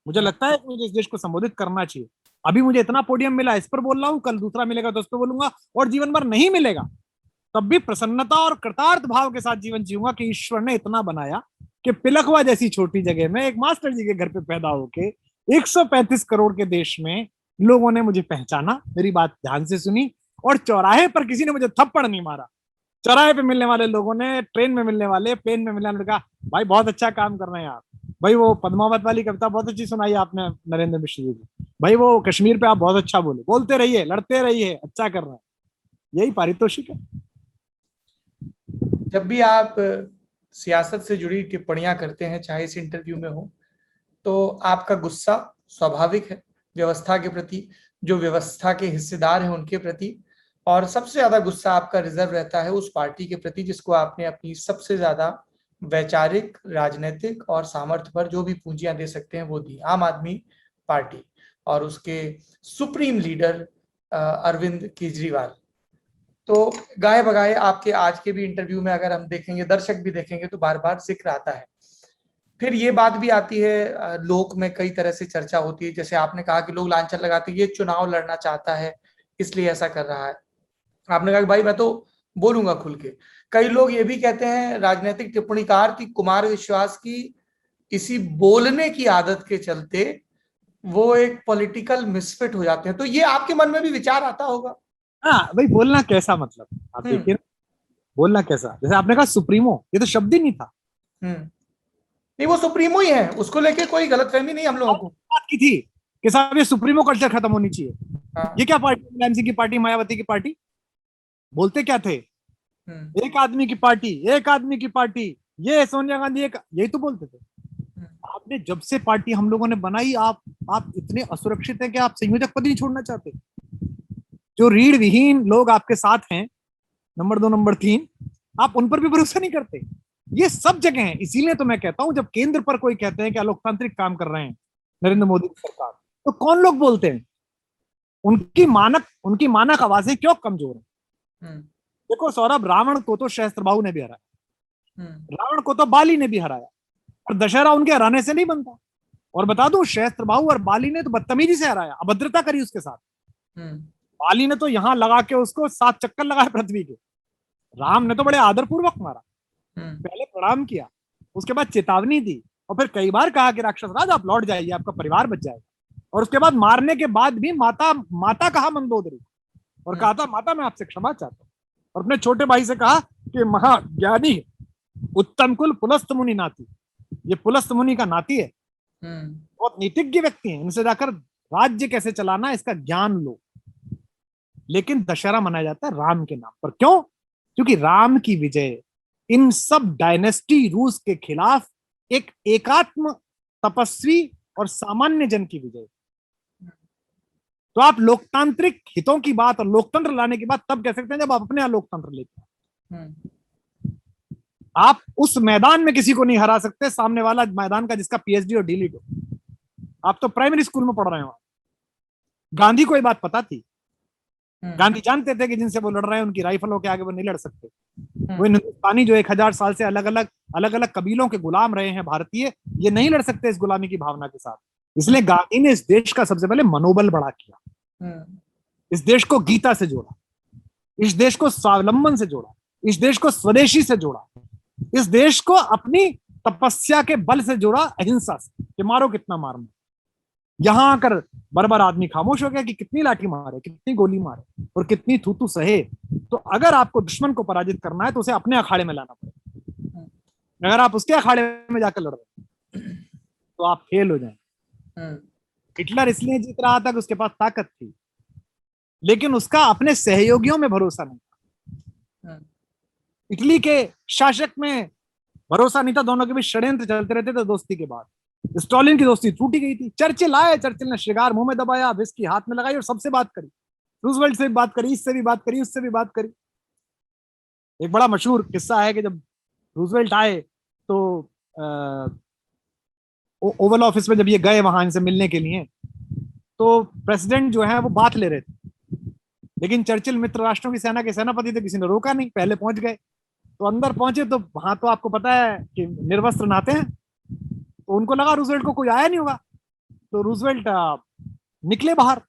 मुझे लगता है कि मुझे इस देश को संबोधित करना चाहिए। अभी मुझे इतना पोडियम मिला, इस पर बोल रहा हूँ, कल दूसरा मिलेगा तो उस पर बोलूंगा, और जीवन भर नहीं मिलेगा तब भी प्रसन्नता और कृतार्थ भाव के साथ जीवन जीऊंगा कि ईश्वर ने इतना बनाया कि पिलखवा जैसी छोटी जगह में एक मास्टर जी के घर पे पैदा होके 135 करोड़ के देश में लोगों ने मुझे पहचाना, मेरी बात ध्यान से सुनी, और चौराहे पर किसी ने मुझे थप्पड़ नहीं मारा। चौराहे पे मिलने वाले लोगों ने, ट्रेन में मिलने वाले, प्लेन में मिलने वाले कहा भाई बहुत अच्छा काम कर रहे हैं आप, भाई वो पद्मावत वाली कविता बहुत अच्छी सुनाई आपने नरेंद्र मिश्र जी की, भाई वो कश्मीर पे आप बहुत अच्छा बोले, बोलते रहिए, लड़ते रहिए, अच्छा कर रहे हैं। यही पारितोषिक है। जब भी आप सियासत से जुड़ी टिप्पणियां करते हैं, चाहे इस इंटरव्यू में हो, तो आपका गुस्सा स्वाभाविक है व्यवस्था के प्रति, जो व्यवस्था के हिस्सेदार हैं उनके प्रति, और सबसे ज्यादा गुस्सा आपका रिजर्व रहता है उस पार्टी के प्रति जिसको आपने अपनी सबसे ज्यादा वैचारिक, राजनीतिक और सामर्थ्य पर जो भी पूंजियां दे सकते हैं वो दी, आम आदमी पार्टी और उसके सुप्रीम लीडर अरविंद केजरीवाल। तो गाए बगाए आपके आज के भी इंटरव्यू में अगर हम देखेंगे, दर्शक भी देखेंगे, तो बार बार जिक्र आता है। फिर ये बात भी आती है, लोक में कई तरह से चर्चा होती है, जैसे आपने कहा कि लोग लांछन लगाते हैं ये चुनाव लड़ना चाहता है इसलिए ऐसा कर रहा है। आपने कहा कि भाई मैं तो बोलूंगा खुल के। कई लोग ये भी कहते हैं, राजनीतिक टिप्पणीकार, की कुमार विश्वास की इसी बोलने की आदत के चलते वो एक पॉलिटिकल मिसफिट हो जाते हैं। तो ये आपके मन में भी विचार आता होगा? हाँ भाई, बोलना कैसा, मतलब आप हम्म। देखिए ना, बोलना कैसा, जैसे आपने कहा सुप्रीमो, ये तो शब्द ही नहीं था। हम्म। नहीं, वो सुप्रीमो ही है, उसको लेके कोई गलतफहमी नहीं हम लोगों और को। बात की थी कि साहब ये सुप्रीमो कल्चर खत्म होनी चाहिए। हाँ। ये क्या पार्टी, मुलायम सिंह की पार्टी, मायावती की पार्टी, बोलते क्या थे? हम्म। एक आदमी की पार्टी, एक आदमी की पार्टी, ये सोनिया गांधी, एक, यही तो बोलते थे। हम्म। आपने जब से पार्टी हम लोगों ने बनाई, आप इतने असुरक्षित हैं कि आप संयोजक पद नहीं छोड़ना चाहते। जो रीढ़ विहीन लोग आपके साथ हैं, नंबर 2, नंबर 3, आप उन पर भी भरोसा नहीं करते। ये सब जगह है। इसीलिए तो मैं कहता हूं, जब केंद्र पर कोई कहते हैं कि अलोकतांत्रिक काम कर रहे हैं नरेंद्र मोदी की सरकार, तो कौन लोग बोलते हैं? उनकी मानक आवाजें क्यों कमजोर है? हम्म। देखो सौरभ, रावण को तो सहस्त्रबाहु ने भी हराया, हम्म। रावण को तो बाली ने भी हराया, और दशहरा उनके हराने से नहीं बनता। और बता दूं, सहस्त्रबाहु और बाली ने तो बदतमीजी से हराया, अभद्रता करी उसके साथ। हम्म। बाली ने तो यहां लगा के उसको 7 चक्कर लगाए पृथ्वी के। राम ने तो बड़े आदर पूर्वक मारा, हम्म। पहले प्रणाम किया, उसके बाद चेतावनी दी, और फिर कई बार कहा कि राक्षस राज आप लौट जाइए, आपका परिवार बच जाएगा। और उसके बाद मारने के बाद भी माता माता कहा मंदोदरी, और हम्म। कहा था माता मैं आपसे क्षमा चाहता हूं। और अपने छोटे भाई से कहा कि महाज्ञानी उत्तम कुल पुलस्त मुनि नाती, ये पुलस्त मुनि का नाती है, हम्म। बहुत नीतिज्ञ व्यक्ति हैं, इनसे जाकर राज्य कैसे चलाना इसका ज्ञान लो। लेकिन दशहरा मनाया जाता है राम के नाम पर, क्यों? क्योंकि राम की विजय इन सब डायनेस्टी रूस के खिलाफ एक एकात्म तपस्वी और सामान्य जन की विजय। तो आप लोकतांत्रिक हितों की बात और लोकतंत्र लाने की बात तब कह सकते हैं जब आप अपने यहां लोकतंत्र लेके आए। हम्म। आप उस मैदान में किसी को नहीं हरा सकते, सामने वाला मैदान का जिसका पीएचडी और डीलिट हो। आप तो प्राइमरी स्कूल में पढ़ रहे हो। गांधी को ये बात पता थी। हम्म। गांधी जानते थे कि जिनसे वो लड़ रहे हैं उनकी राइफलों के आगे वो नहीं लड़ सकते। वो हम्म। हिंदुस्तानी जो 1000 साल से अलग अलग कबीलों के गुलाम रहे हैं भारतीय, ये नहीं लड़ सकते इस गुलामी की भावना के साथ। इसलिए गांधी ने इस देश का सबसे पहले मनोबल बढ़ा किया, हम्म। इस देश को गीता से जोड़ा, इस देश को स्वावलंबन से जोड़ा, इस देश को स्वदेशी से जोड़ा, इस देश को अपनी तपस्या के बल से जोड़ा, अहिंसा से, कि मारो कितना मारना। यहां आकर बरबर आदमी खामोश हो गया कि कितनी लाठी मारे, कितनी गोली मारे और कितनी थूथू सहे। तो अगर आपको दुश्मन को पराजित करना है तो उसे अपने अखाड़े में लाना पड़ेगा। अगर आप उसके अखाड़े में जाकर लड़ रहे हैं तो आप फेल हो जाएंगे। हिटलर इसलिए जीत रहा था कि उसके पास ताकत थी, लेकिन उसका अपने सहयोगियों में भरोसा नहीं था। इटली के शासक में भरोसा नहीं था, दोनों के बीच षड्यंत्र चलते रहते थे दोस्ती के बाद। स्टॉलिन की दोस्ती टूटी गई थी। चर्चिल आए, चर्चिल ने शिगार मुंह में दबाया, विस्की हाथ में लगाई और सबसे बात करी। रूजवेल्ट से भी बात करी, इससे भी बात करी, उससे भी बात करी। एक बड़ा मशहूर किस्सा है कि जब रूजवेल्ट आए तो ओवल ऑफिस में जब ये गए वहां इनसे मिलने के लिए, तो प्रेसिडेंट जो है वो बात ले रहे थे, लेकिन चर्चिल मित्र राष्ट्रों की सेना के सेनापति थे, किसी ने रोका नहीं, पहले पहुंच गए। तो अंदर पहुंचे तो वहां तो आपको पता है कि निर्वस्त्र नहाते हैं, तो उनको लगा रूजवेल्ट को कोई आया नहीं होगा, तो रूजवेल्ट निकले बाहर।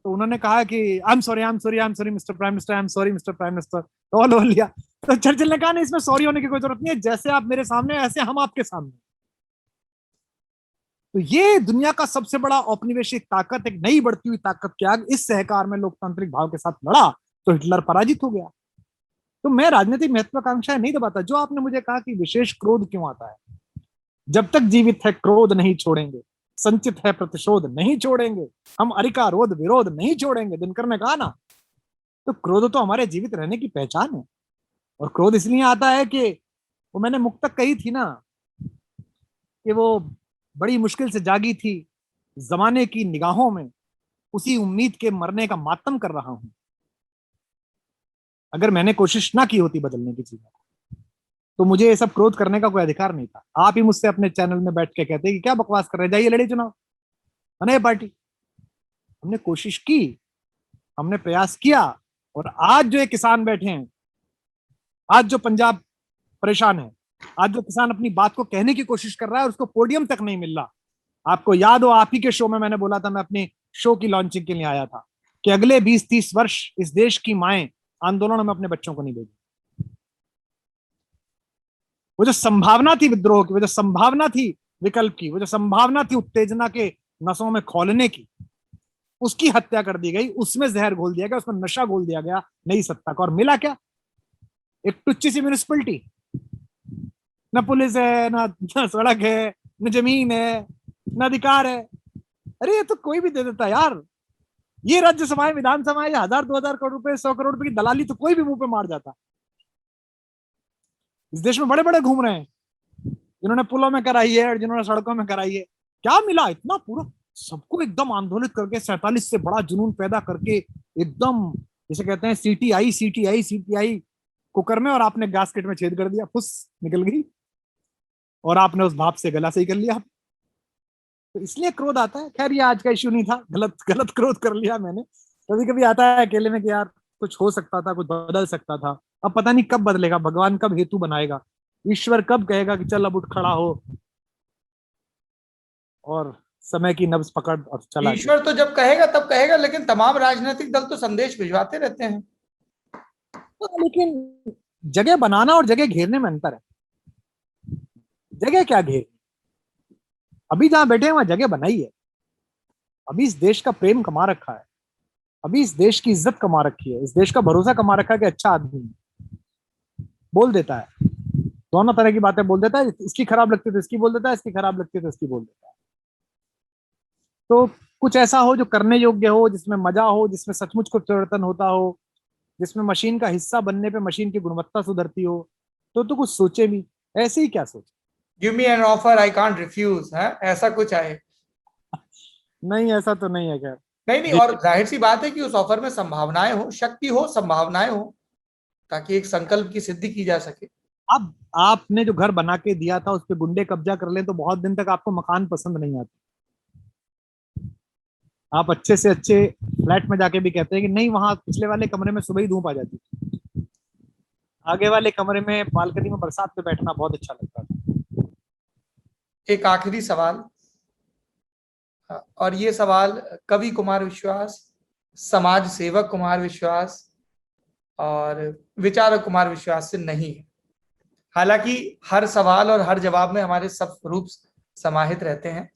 तो उन्होंने कहा कि I am sorry, I am sorry, I am sorry mister prime minister, I am sorry mister prime minister, तो लो लिया। तो चर्चिल ने कहा नहीं, इसमें सॉरी होने की कोई जरूरत नहीं है, जैसे आप मेरे सामने ऐसे हम आपके सामने। तो ये दुनिया का सबसे बड़ा औपनिवेशिक ताकत, एक नई बढ़ती हुई ताकत के आगे इस सहकार में लोकतांत्रिक भाव के साथ लड़ा तो हिटलर पराजित हो गया। तो मैं राजनीतिक महत्वाकांक्षाएं नहीं दबाता। जो आपने मुझे कहा कि विशेष क्रोध क्यों आता है, जब तक जीवित है क्रोध नहीं छोड़ेंगे, संचित है प्रतिशोध नहीं छोड़ेंगे, हम अरिका रोध विरोध नहीं छोड़ेंगे, दिनकर ने कहा ना। तो क्रोध तो हमारे जीवित रहने की पहचान है। और क्रोध इसलिए आता है कि वो मैंने मुक्तक कही थी ना कि वो बड़ी मुश्किल से जागी थी जमाने की निगाहों में, उसी उम्मीद के मरने का मातम कर रहा हूं। अगर मैंने कोशिश ना की होती बदलने की चीजों को, तो मुझे ये सब क्रोध करने का कोई अधिकार नहीं था। आप ही मुझसे अपने चैनल में बैठ के कहते कि क्या बकवास कर रहे हैं, जाइए लड़े चुनाव, बनाइए पार्टी। हमने कोशिश की, हमने प्रयास किया, और आज जो ये किसान बैठे हैं, आज जो पंजाब परेशान है, आज जो किसान अपनी बात को कहने की कोशिश कर रहा है और उसको पोडियम तक नहीं मिल रहा। आपको याद हो, आप ही के शो में मैंने बोला था, मैं अपने शो की लॉन्चिंग के लिए आया था, कि अगले 20-30 वर्ष इस देश की माएं आंदोलन में अपने बच्चों को नहीं भेजी। वो जो संभावना थी विद्रोह की, वो जो संभावना थी विकल्प की, वो जो संभावना थी उत्तेजना के नसों में खोलने की, उसकी हत्या कर दी गई, उसमें जहर घोल दिया गया, उसमें नशा घोल दिया गया नई सत्ता का। और मिला क्या? एक टुच्ची सी म्यूनिसिपलिटी, न पुलिस है, न सड़क है, न जमीन है, न अधिकार है। अरे ये तो कोई भी दे देता यार। ये राज्यसभाएं, विधानसभाएं, 1000-2000 करोड़ रुपए, 100 करोड़ रुपए की दलाली तो कोई भी मुंह पे मार जाता। इस देश में बड़े बड़े घूम रहे हैं, जिन्होंने पुलों में कराई है और जिन्होंने सड़कों में कराई है। क्या मिला इतना? पूरा सबको एकदम आंदोलित करके, 47 से बड़ा जुनून पैदा करके, एकदम जैसे कहते हैं सीटीआई सीटीआई सीटीआई कुकर में, और आपने गैसकेट में छेद कर दिया, फुस निकल गई, और आपने उस भाप से गला सही कर लिया। तो इसलिए क्रोध आता है। खैर ये आज का इश्यू नहीं था, गलत गलत क्रोध कर लिया मैंने। कभी कभी आता है अकेले में कि यार कुछ हो सकता था, कुछ बदल सकता था। अब पता नहीं कब बदलेगा, भगवान कब हेतु बनाएगा, ईश्वर कब कहेगा कि चल अब उठ खड़ा हो, और समय की नब्ज पकड़ और चला। ईश्वर तो जब कहेगा तब कहेगा, लेकिन तमाम राजनीतिक दल तो संदेश भिजवाते रहते हैं। लेकिन जगह बनाना और जगह घेरने में अंतर है। जगह क्या घेर, अभी जहां बैठे हैं वहां जगह बनाई है। अभी इस देश का प्रेम कमा रखा है, अभी इस देश की इज्जत कमा रखी है, इस देश का भरोसा कमा रखा है कि अच्छा आदमी है। बोल देता है, दोनों तरह की बातें बोल देता है। इसकी खराब लगती है तो इसकी बोल देता है, इसकी खराब लगती है तो इसकी बोल देता है। तो कुछ ऐसा हो जो करने योग्य हो, जिसमें मजा हो, जिसमें सचमुच कुछ परिवर्तन होता हो, जिसमें मशीन का हिस्सा बनने पे मशीन की गुणवत्ता सुधरती हो, तो कुछ सोचे भी। ऐसे ही क्या सोचे? Give me an offer I can't refuse, है ऐसा कुछ आए? नहीं, ऐसा तो नहीं है। खैर नहीं नहीं, और जाहिर सी बात है कि उस ऑफर में संभावनाएं हो, शक्ति हो, संभावनाएं हो, ताकि एक संकल्प की सिद्धि की जा सके। अब आपने जो घर बना के दिया था उस पे गुंडे कब्जा कर लें तो बहुत दिन तक आपको मकान पसंद नहीं आता। आप अच्छे से अच्छे फ्लैट में जाके भी कहते हैं कि नहीं, वहां पिछले वाले कमरे में सुबह ही धूप आ जाती थी, आगे वाले कमरे में बालकनी में बरसात में बैठना बहुत अच्छा लगता था। एक आखिरी सवाल, और ये सवाल कवि कुमार विश्वास, समाज सेवक कुमार विश्वास और विचारक कुमार विश्वास से नहीं है। हालांकि हर सवाल और हर जवाब में हमारे सब रूप समाहित रहते हैं।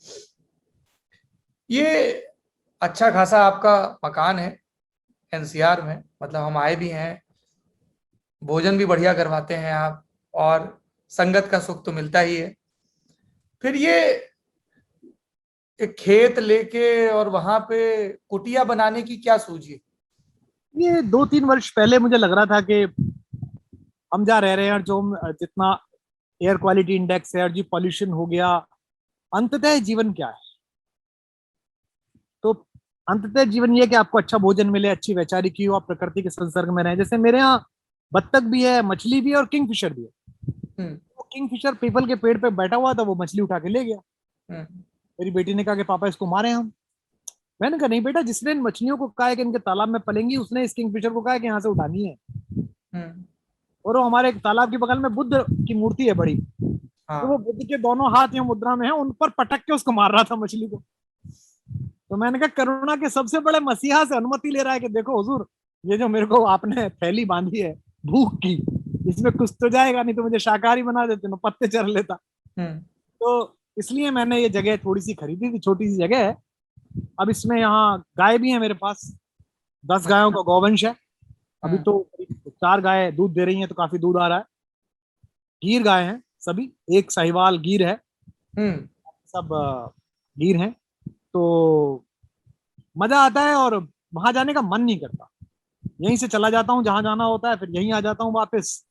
ये अच्छा खासा आपका मकान है एनसीआर में, मतलब हम आए भी हैं, भोजन भी बढ़िया करवाते हैं आप, और संगत का सुख तो मिलता ही है। फिर ये एक खेत लेके और वहां पे कुटिया बनाने की क्या सूझी? ये 2-3 वर्ष पहले मुझे लग रहा था कि हम जहाँ रह रहे हैं और जो जितना एयर क्वालिटी इंडेक्स है और जो पॉल्यूशन हो गया, अंततः जीवन क्या है? तो अंततः जीवन ये कि आपको अच्छा भोजन मिले, अच्छी वैचारिकी हो, आप प्रकृति के संसर्ग में रहें। जैसे मेरे यहाँ बत्तख भी है, मछली भी है और किंगफिशर भी है। तो किंगफिशर पीपल के पेड़ पे बैठा हुआ था, वो मछली उठा के ले गया। मेरी बेटी ने कहा कि पापा इसको मारे हम। मैंने कहा नहीं बेटा, जिसने इन मछलियों को कहा है कि इनके तालाब में पलेंगी, उसने इस किंगफिशर को कहा है कि यहाँ से उठानी है। और वो हमारे तालाब के बगल में बुद्ध की मूर्ति है बड़ी, तो वो बुद्ध के दोनों हाथ या मुद्रा में है, उन पर पटक के उसको मार रहा था मछली को। तो मैंने कहा करुणा के सबसे बड़े मसीहा से अनुमति ले रहा है कि देखो हुजूर, ये जो मेरे को आपने थैली बांधी है भूख की, इसमें कुछ तो जाएगा, नहीं तो मुझे शाकाहारी बना देते, मैं पत्ते चर लेता। तो इसलिए मैंने ये जगह थोड़ी सी खरीदी थी, छोटी सी जगह है। अब इसमें यहाँ गाय भी है मेरे पास, 10 गायों का गौवंश है। अभी तो 4 गाय दूध दे रही हैं, तो काफी दूध आ रहा है। गीर गाय हैं सभी, एक साहिवाल गीर है, सब गीर हैं। तो मजा आता है और वहां जाने का मन नहीं करता। यहीं से चला जाता हूँ जहां जाना होता है, फिर यहीं आ जाता हूँ वापस।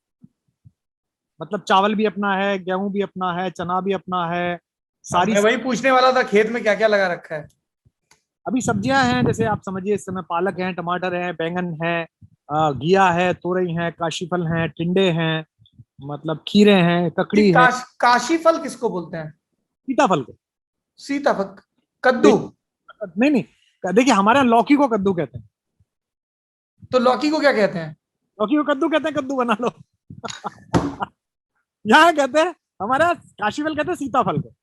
मतलब चावल भी अपना है, गेहूं भी अपना है, चना भी अपना है, सारी। मैं वही पूछने वाला था, खेत में क्या क्या लगा रखा है? अभी सब्जियां हैं, जैसे आप समझिए इस समय पालक है, टमाटर है, बैंगन है, घिया है, तोरई है, काशीफल है, टिंडे हैं, मतलब खीरे हैं, ककड़ी है। काशी फल किसको बोलते हैं? सीताफल को। सीताफल, कद्दू। देख- नहीं नहीं, देखिए हमारे यहाँ लौकी को कद्दू कहते हैं। तो लौकी को क्या कहते हैं? लौकी को कद्दू कहते हैं, कद्दू बना लो। यहाँ कहते हैं, हमारे यहाँ काशीफल कहते हैं सीताफल को।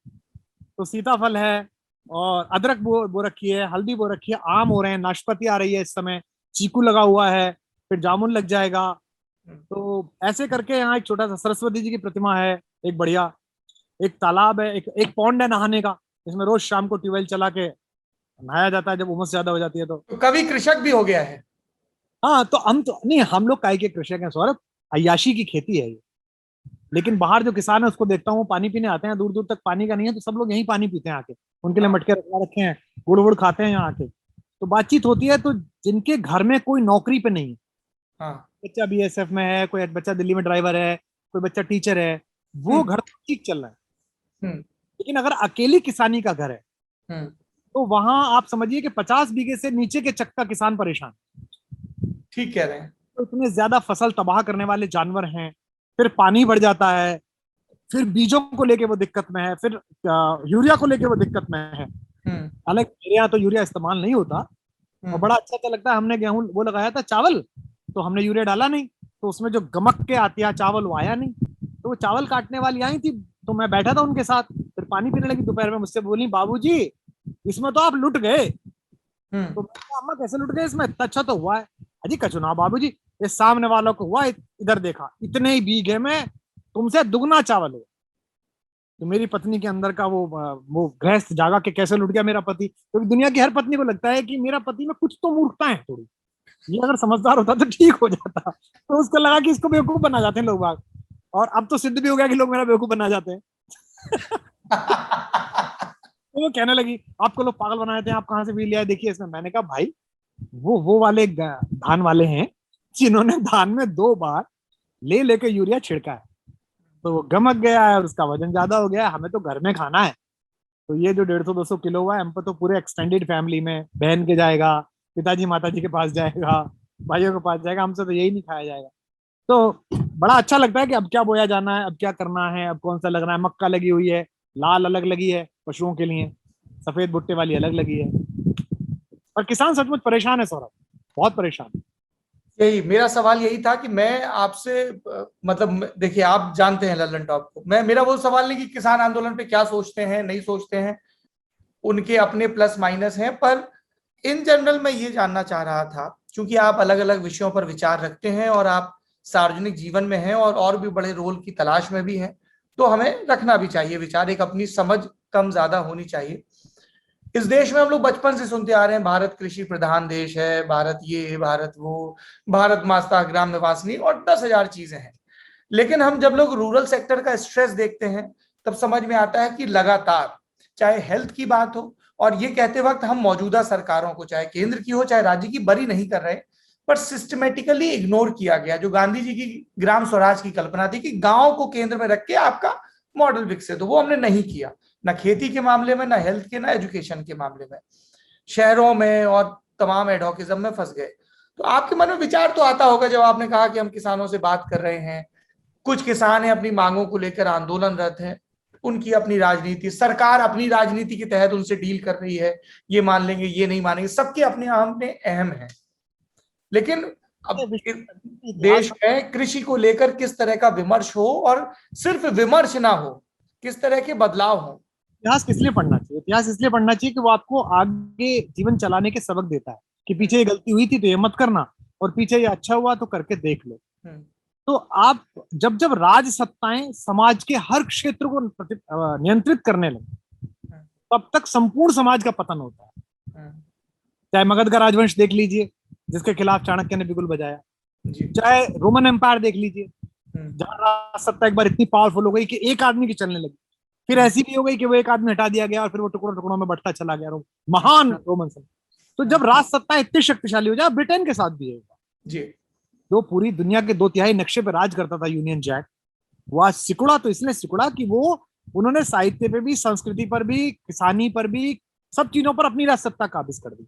तो सीताफल है, और अदरक बो रखी है, हल्दी बो रखी है, आम हो रहे हैं, नाशपाती आ रही है इस समय, चीकू लगा हुआ है, फिर जामुन लग जाएगा। तो ऐसे करके यहाँ एक छोटा सा सरस्वती जी की प्रतिमा है, एक बढ़िया, एक तालाब है, एक पौंड है नहाने का, इसमें रोज शाम को ट्यूबवेल चला के नहाया जाता है जब उमस ज्यादा हो जाती है तो। तो कभी कृषक भी हो गया है? हाँ, तो हम तो नहीं, हम लोग काय के कृषक हैं सौरभ, अय्याशी की खेती है ये। लेकिन बाहर जो किसान है उसको देखता हूँ, वो पानी पीने आते हैं, दूर दूर तक पानी का नहीं है, तो सब लोग यहीं पानी पीते हैं आके, उनके लिए हाँ, मटके रखवा रखे हैं, गुड़ वुड़ खाते हैं यहाँ आके। तो बातचीत होती है, तो जिनके घर में कोई नौकरी पे नहीं है, हाँ। बच्चा बीएसएफ में है, कोई बच्चा दिल्ली में ड्राइवर है, कोई बच्चा टीचर है, वो हम्म। घर तो ठीक चल रहा है। हम्म। लेकिन अगर अकेली किसानी का घर है, हम्म। तो वहां आप समझिए कि 50 बीघे से नीचे के चक का किसान परेशान। ठीक कह रहे हैं। तो इतने ज्यादा फसल तबाह करने वाले जानवर हैं, फिर पानी बढ़ जाता है, फिर बीजों को लेके वो दिक्कत में है, फिर यूरिया को लेके वो दिक्कत में है। हम्म। हालांकि मेरे यहाँ तो यूरिया इस्तेमाल नहीं होता, और हम्म। बड़ा अच्छा अच्छा लगता है। हमने गेहूं वो लगाया था चावल, तो हमने यूरिया डाला नहीं, तो उसमें जो गमक के आती है चावल वो आया नहीं। तो वो चावल काटने वाली आई थी, तो मैं बैठा था उनके साथ, फिर पानी पीने लगी दोपहर में, मुझसे बोली बाबूजी इसमें तो आप लुट गए। हम्म। तो मैंने कहा, अम्मा कैसे लुट गए इसमें, इतना अच्छा तो हुआ है। अजी कचुना बाबूजी, ये सामने वालों को हुआ, इधर देखा इतने ही बीघे में तुमसे दुगना चावल हुआ। तो मेरी पत्नी के अंदर का वो गृहस्थ जागा के कैसे लुट गया मेरा पति, क्योंकि दुनिया की हर पत्नी को लगता है कि मेरा पति में कुछ तो मूर्खता है थोड़ी, ये अगर समझदार होता तो ठीक हो जाता। तो उसको लगा कि इसको बेवकूफ बना जाते हैं लोग बाग, और अब तो सिद्ध भी हो गया कि लोग मेरा बेवकूफ बना जाते हैं। तो वो कहने लगी आपको लोग पागल बनाए थे, आप कहाँ से भी लिया है, देखिए इसमें। मैंने कहा भाई वो वाले धान वाले हैं जिन्होंने धान में 2 बार ले लेके यूरिया छिड़का है, तो वो गमक गया है और उसका वजन ज्यादा हो गया है, हमें तो घर में खाना है। तो ये जो 150-200 किलो हुआ है, हम पे तो पूरे एक्सटेंडेड फैमिली में बहन के जाएगा, पिताजी माताजी के पास जाएगा, भाइयों के पास जाएगा, हमसे तो यही नहीं खाया जाएगा। तो बड़ा अच्छा लगता है कि अब क्या बोया जाना है, अब क्या करना है, अब कौन सा लगना है। मक्का लगी हुई है, लाल अलग लगी है पशुओं के लिए, सफेद भुट्टे वाली अलग लगी है। और किसान सचमुच परेशान है सौरभ, बहुत परेशान है। यही मेरा सवाल यही था कि मैं आपसे मतलब देखिए, आप जानते हैं लल्लन टॉप को, मैं मेरा वो सवाल नहीं कि किसान आंदोलन पे क्या सोचते हैं नहीं सोचते हैं, उनके अपने प्लस माइनस हैं, पर इन जनरल मैं ये जानना चाह रहा था, क्योंकि आप अलग अलग विषयों पर विचार रखते हैं और आप सार्वजनिक जीवन में हैं और भी बड़े रोल की तलाश में भी हैं, तो हमें रखना भी चाहिए विचार, एक अपनी समझ कम ज्यादा होनी चाहिए। इस देश में हम लोग बचपन से सुनते आ रहे हैं भारत कृषि प्रधान देश है, भारत ये भारत वो, भारत माता ग्राम निवासिनी और 10,000 चीजें हैं। लेकिन हम जब लोग रूरल सेक्टर का स्ट्रेस देखते हैं तब समझ में आता है कि लगातार चाहे हेल्थ की बात हो, और ये कहते वक्त हम मौजूदा सरकारों को, चाहे केंद्र की हो चाहे राज्य की, बरी नहीं कर रहे, पर सिस्टमेटिकली इग्नोर किया गया जो गांधी जी की ग्राम स्वराज की कल्पना थी कि गांव को केंद्र में रख के आपका मॉडल विकसित हो, वो हमने नहीं किया, ना खेती के मामले में, ना हेल्थ के, ना एजुकेशन के मामले में, शहरों में और तमाम एडोकिज्म में फंस गए। तो आपके मन में विचार तो आता होगा जब आपने कहा कि हम किसानों से बात कर रहे हैं, कुछ किसान हैं अपनी मांगों को लेकर आंदोलनरत हैं, उनकी अपनी राजनीति, सरकार अपनी राजनीति के तहत उनसे डील कर रही है, ये मान लेंगे ये नहीं मानेंगे, सबके अपने अपने अहम है। लेकिन अब देश में कृषि को लेकर किस तरह का विमर्श हो, और सिर्फ विमर्श ना हो, किस तरह के बदलाव हो। इतिहास किस लिए पढ़ना चाहिए? इतिहास इसलिए पढ़ना चाहिए कि वो आपको आगे जीवन चलाने के सबक देता है, कि पीछे ये गलती हुई थी तो ये मत करना, और पीछे ये अच्छा हुआ तो करके देख लो। तो आप जब जब राज सत्ताएं समाज के हर क्षेत्र को नियंत्रित करने लगे, तब तक संपूर्ण समाज का पतन होता है। चाहे मगध का राजवंश देख लीजिए, जिसके खिलाफ चाणक्य ने बिगुल बजाया, चाहे रोमन एम्पायर देख लीजिए, जहां राज सत्ता एक बार इतनी पावरफुल हो गई कि एक आदमी की चलने लगी, फिर ऐसी भी हो गई कि वो एक आदमी हटा दिया गया और फिर वो टुकड़ों टुकड़ों में बढ़ता चला गया, महान रोमन सन। तो जब राज सत्ता इतनी शक्तिशाली हो जाए, ब्रिटेन के साथ भी है जी, जो पूरी दुनिया के 2/3 नक्शे पे राज करता था, यूनियन जैक, वो आज सिकुड़ा। तो इसलिए सिकुड़ा कि वो उन्होंने साहित्य पे भी, संस्कृति पर भी, किसानी पर भी, सब चीजों पर अपनी राज सत्ता काबिज कर दी।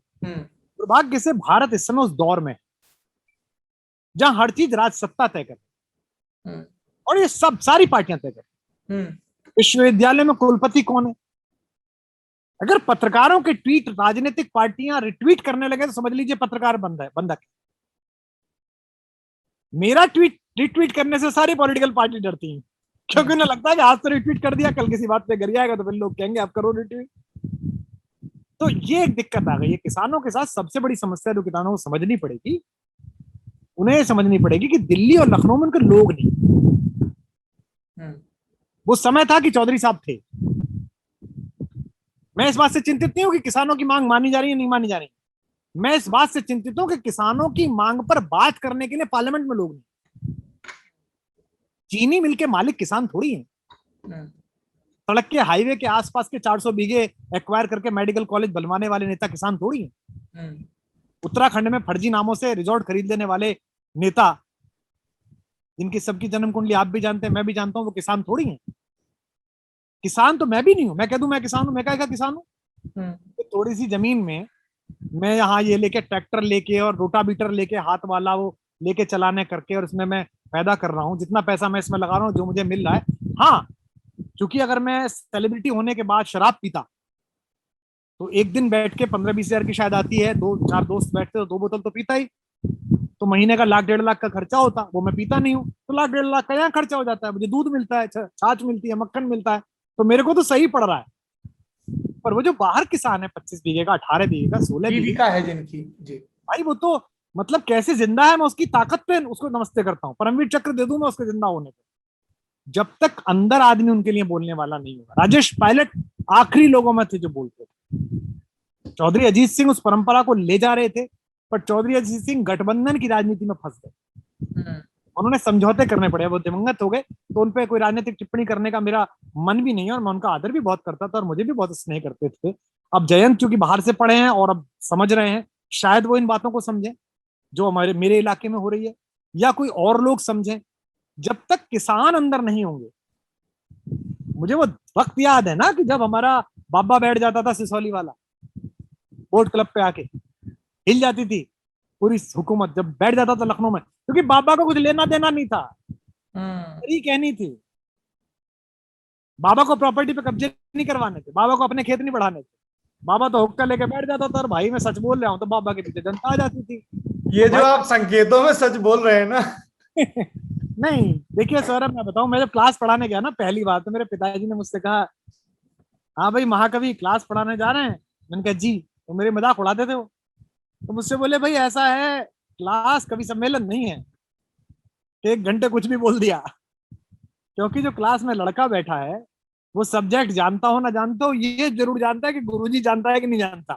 दुर्भाग्य से भारत इस समय उस दौर में, जहां हर चीज राज सत्ता तय करे, हम्म, और ये सब सारी पार्टियां तय करें। हम्म, विश्वविद्यालय में कुलपति कौन है? अगर पत्रकारों के ट्वीट राजनीतिक पार्टियां रिट्वीट करने लगे तो समझ लीजिए पत्रकार बंद है, बंधक है। मेरा ट्वीट रिट्वीट करने से सारी पॉलिटिकल पार्टी डरती है, क्योंकि उन्हें लगता है कि आज तो रिट्वीट कर दिया, कल किसी बात पे गर आएगा तो फिर लोग कहेंगे आप करो रिट्वीट। तो ये एक दिक्कत आ गई है किसानों के साथ। सबसे बड़ी समस्या जो किसानों को समझनी पड़ेगी, उन्हें समझनी पड़ेगी कि दिल्ली और लखनऊ में उनके लोग नहीं। वो समय था कि चौधरी साहब थे। मैं इस बात से चिंतित नहीं हूं कि किसानों की मांग मानी जा रही है नहीं मानी जा रही। मैं इस बात से चिंतित हूं कि किसानों की मांग पर बात करने के लिए पार्लियामेंट में लोग नहीं। चीनी मिल के मालिक किसान थोड़ी हैं। सड़क के हाईवे के आसपास के 400 बीघे एक्वायर करके मेडिकल कॉलेज बनवाने वाले नेता किसान थोड़ी हैं। उत्तराखंड में फर्जी नामों से रिजॉर्ट खरीद लेने वाले नेता, जिनकी सबकी जन्म कुंडली आप भी जानते हैं, मैं भी जानता हूं, वो किसान थोड़ी हैं। किसान तो मैं भी नहीं हूं। मैं कह दूं मैं किसान हूं, मैं क्या किसान हूं? तो थोड़ी सी जमीन में मैं यहाँ ये लेके ट्रैक्टर लेके और रोटाबीटर लेके हाथ वाला वो लेके चलाने करके, और इसमें मैं पैदा कर रहा हूँ, जितना पैसा मैं इसमें लगा रहा हूँ, जो मुझे मिल रहा है। हाँ, क्योंकि अगर मैं सेलिब्रिटी होने के बाद शराब पीता तो एक दिन बैठ के 15-20 हजार की शायद आती है, 2-4 दोस्त बैठते तो 2 बोतल तो पीता ही। तो महीने का 1-1.5 लाख का खर्चा होता, वो मैं पीता नहीं हूँ, तो 1-1.5 लाख का यहाँ खर्चा हो जाता है। मुझे दूध मिलता है, छाछ मिलती है, मक्खन मिलता है, तो मेरे को तो सही पड़ रहा है। पर वो जो बाहर किसान है 25 बीघे का, 18 बीघे का, 16 बीघे का है जिनकी, जी भाई, वो तो मतलब कैसे जिंदा है, मैं उसकी ताकत पे उसको नमस्ते करता हूँ। परमवीर चक्र दे दूं मैं उसके जिंदा होने पे, जब तक अंदर आदमी उनके लिए बोलने वाला नहीं होगा। राजेश पायलट आखिरी लोगों में थे जो बोलते थे। चौधरी अजीत सिंह उस परंपरा को ले जा रहे थे, पर चौधरी अजीत सिंह गठबंधन की राजनीति में फंस गए। उन्होंने समझौते करने पड़े, वो दिवंगत हो गए, तो उनपे कोई राजनीतिक टिप्पणी करने का मेरा मन भी नहीं है, और मैं उनका आदर भी बहुत करता था और मुझे भी बहुत स्नेह करते थे। अब जयंत चूंकि बाहर से पढ़े हैं और अब समझ रहे हैं, शायद वो इन बातों को समझें जो हमारे मेरे इलाके में हो रही है, या कोई और लोग समझें। जब तक किसान अंदर नहीं होंगे, मुझे वो वक्त याद है ना कि जब हमारा बाबा बैठ जाता था सिसौली वाला बोट क्लब पे आके, हिल जाती थी पूरी हुकूमत जब बैठ जाता था लखनऊ में, क्योंकि बाबा को कुछ लेना देना नहीं था, कहनी थी। बाबा को प्रॉपर्टी पे कब्जे नहीं करवाने थे, बाबा को अपने खेत नहीं बढ़ाने थे। बाबा तो हुक्का लेके बैठ जाता था, और भाई मैं सच बोल रहा हूँ, तो बाबा के पीछे जनता आ जाती थी। ये जो आप संकेतों में सच बोल रहे हैं ना नहीं देखिए सौरभ, मैं बताऊं, मैं जब क्लास पढ़ाने गया ना पहली बार, तो मेरे पिताजी ने मुझसे कहा, हाँ भाई महाकवि क्लास पढ़ाने जा रहे हैं। मैंने कहा जी। तो मेरे मजाक उड़ाते थे वो। तो मुझसे बोले, भाई ऐसा है, क्लास कवि सम्मेलन नहीं है 1 घंटे कुछ भी बोल दिया। क्योंकि जो क्लास में लड़का बैठा है वो सब्जेक्ट जानता हो ना जानता हो, ये जरूर जानता है कि गुरुजी जानता है कि नहीं जानता।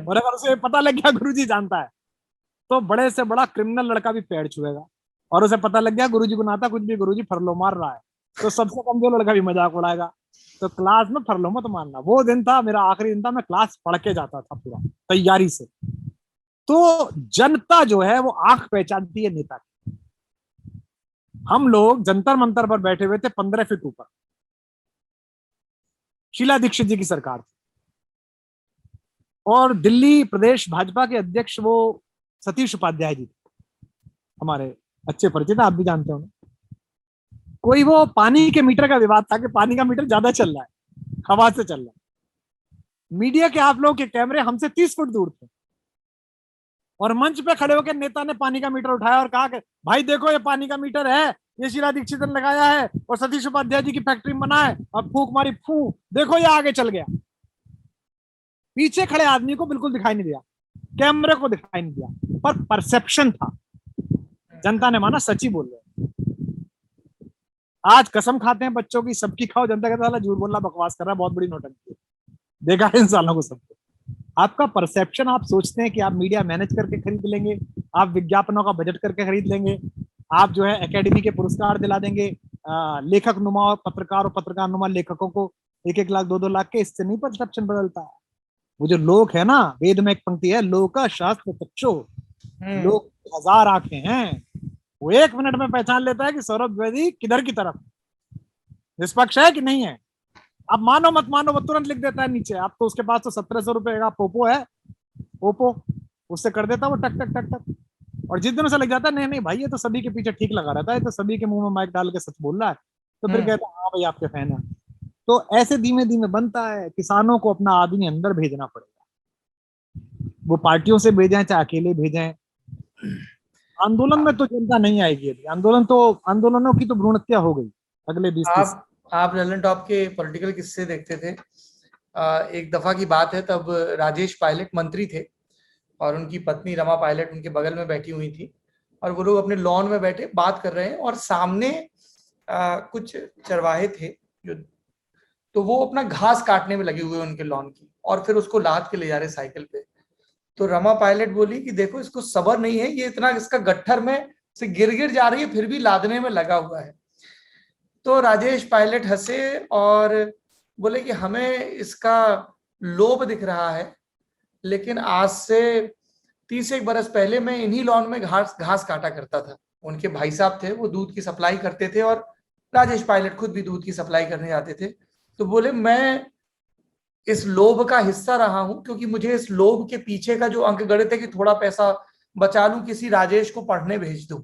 और अगर उसे पता लग गया गुरुजी जानता है, तो बड़े से बड़ा क्रिमिनल लड़का भी पैर छुएगा। और उसे पता लग गया गुरुजी को ना आता कुछ भी, गुरुजी फरलो मार रहा है, तो सबसे कमजोर लड़का भी मजाक उड़ाएगा। तो क्लास में फरलो मत मारना। वो दिन था मेरा आखिरी दिन था, मैं क्लास पढ़ के जाता था पूरा तैयारी से। तो जनता जो है वो आंख पहचानती है नेता की। हम लोग जंतर मंतर पर बैठे हुए थे 15 फीट ऊपर, शीला दीक्षित जी की सरकार थी, और दिल्ली प्रदेश भाजपा के अध्यक्ष वो सतीश उपाध्याय जी थे, हमारे अच्छे परिचित, आप भी जानते हो। कोई वो पानी के मीटर का विवाद था कि पानी का मीटर ज्यादा चल रहा है, हवा से चल रहा है। मीडिया के आप लोगों के कैमरे हमसे 30 फुट दूर थे, और मंच पे खड़े होकर नेता ने पानी का मीटर उठाया और कहा कि भाई देखो ये पानी का मीटर है, ये शीला दीक्षित ने लगाया है और सतीश उपाध्याय जी की फैक्ट्री में बना है, और फूक मारी, फू देखो ये आगे चल गया। पीछे खड़े आदमी को बिल्कुल दिखाई नहीं दिया, कैमरे को दिखाई नहीं दिया, पर परसेप्शन था। जनता ने माना सच ही बोल रहे। आज कसम खाते हैं बच्चों की, सबकी खाओ, जनता कहता है झूठ बोलना, बकवास कर रहा है, बहुत बड़ी नौटंकी। देखा है इन सालों को सबको। आपका परसेप्शन, आप सोचते हैं कि आप मीडिया मैनेज करके खरीद लेंगे, आप विज्ञापनों का बजट करके खरीद लेंगे, आप जो है एकेडमी के पुरस्कार दिला देंगे लेखक नुमा पत्रकार और पत्रकार नुमा लेखकों को 1-1 लाख 2-2 लाख के। इससे नहीं परसेप्शन बदलता है। वो जो लोक है ना, वेद में एक पंक्ति है, लोका शास्त्र चक्षु, लोक 1000 आंखें हैं। वो 1 मिनट में पहचान लेता है कि सौरभ द्विवेदी किधर की तरफ निष्पक्ष है कि नहीं है। अब मानो मत मानो, वो तुरंत लिख देता है नीचे। आप तो उसके पास तो 1700 रुपए का पोपो है, ओप्पो, उससे कर देता वो टक टक टक टक। और जिस दिन उसे लग जाता है नहीं नहीं भाई ये तो सभी के पीछे ठीक लगा रहता है, तो सभी के मुंह में माइक डाल के सच बोल रहा है, तो फिर कहते हैं हाँ भाई आपके फैन है। तो ऐसे धीमे धीमे बनता है। किसानों को अपना आदमी अंदर भेजना पड़ेगा, वो पार्टियों से भेजें चाहे अकेले भेजें। आंदोलन में तो जनता नहीं आएगी अभी, आंदोलनों की तो भ्रूण हत्या हो गई अगले 20-30। आप ललन टॉप के पॉलिटिकल किस्से देखते थे? एक दफा की बात है, तब राजेश पायलट मंत्री थे और उनकी पत्नी रमा पायलट उनके बगल में बैठी हुई थी, और वो लोग अपने लॉन में बैठे बात कर रहे हैं, और सामने कुछ चरवाहे थे जो, तो वो अपना घास काटने में लगे हुए उनके लॉन की, और फिर उसको लाद के ले जा रहे साइकिल पे। तो रमा पायलट बोली कि देखो इसको सब्र नहीं है, ये इतना इसका गट्ठर में से गिर गिर जा रही है फिर भी लादने में लगा हुआ है। तो राजेश पायलट हंसे और बोले कि हमें इसका लोभ दिख रहा है, लेकिन आज से 30 बरस पहले मैं इन्हीं लॉन में घास घास काटा करता था। उनके भाई साहब थे, वो दूध की सप्लाई करते थे, और राजेश पायलट खुद भी दूध की सप्लाई करने जाते थे। तो बोले मैं इस लोभ का हिस्सा रहा हूं, क्योंकि मुझे इस लोभ के पीछे का जो अंक गणित है कि थोड़ा पैसा बचा लूं, किसी राजेश को पढ़ने भेज दूं,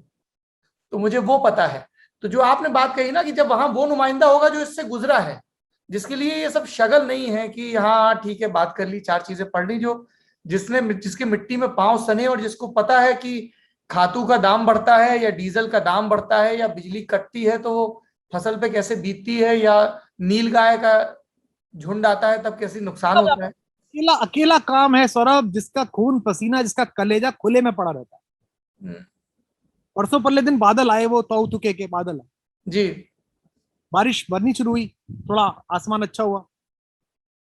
तो मुझे वो पता है। तो जो आपने बात कही ना कि जब वहां वो नुमाइंदा होगा जो इससे गुजरा है, जिसके लिए ये सब शगल नहीं है कि हाँ ठीक है बात कर ली, चार चीजें पढ़ ली, जो जिसके मिट्टी में पांव सने और जिसको पता है कि खातू का दाम बढ़ता है या डीजल का दाम बढ़ता है या बिजली कटती है तो फसल पे कैसे बीतती है, या नील गाय का झुंड आता है तब कैसे नुकसान होता है। अकेला अकेला काम है सौरभ, जिसका खून पसीना, जिसका कलेजा खुले में पड़ा रहता है। परसों परले दिन बादल आए, वो ताऊ तुके के बादल आए जी, बारिश बननी शुरू हुई, थोड़ा आसमान अच्छा हुआ।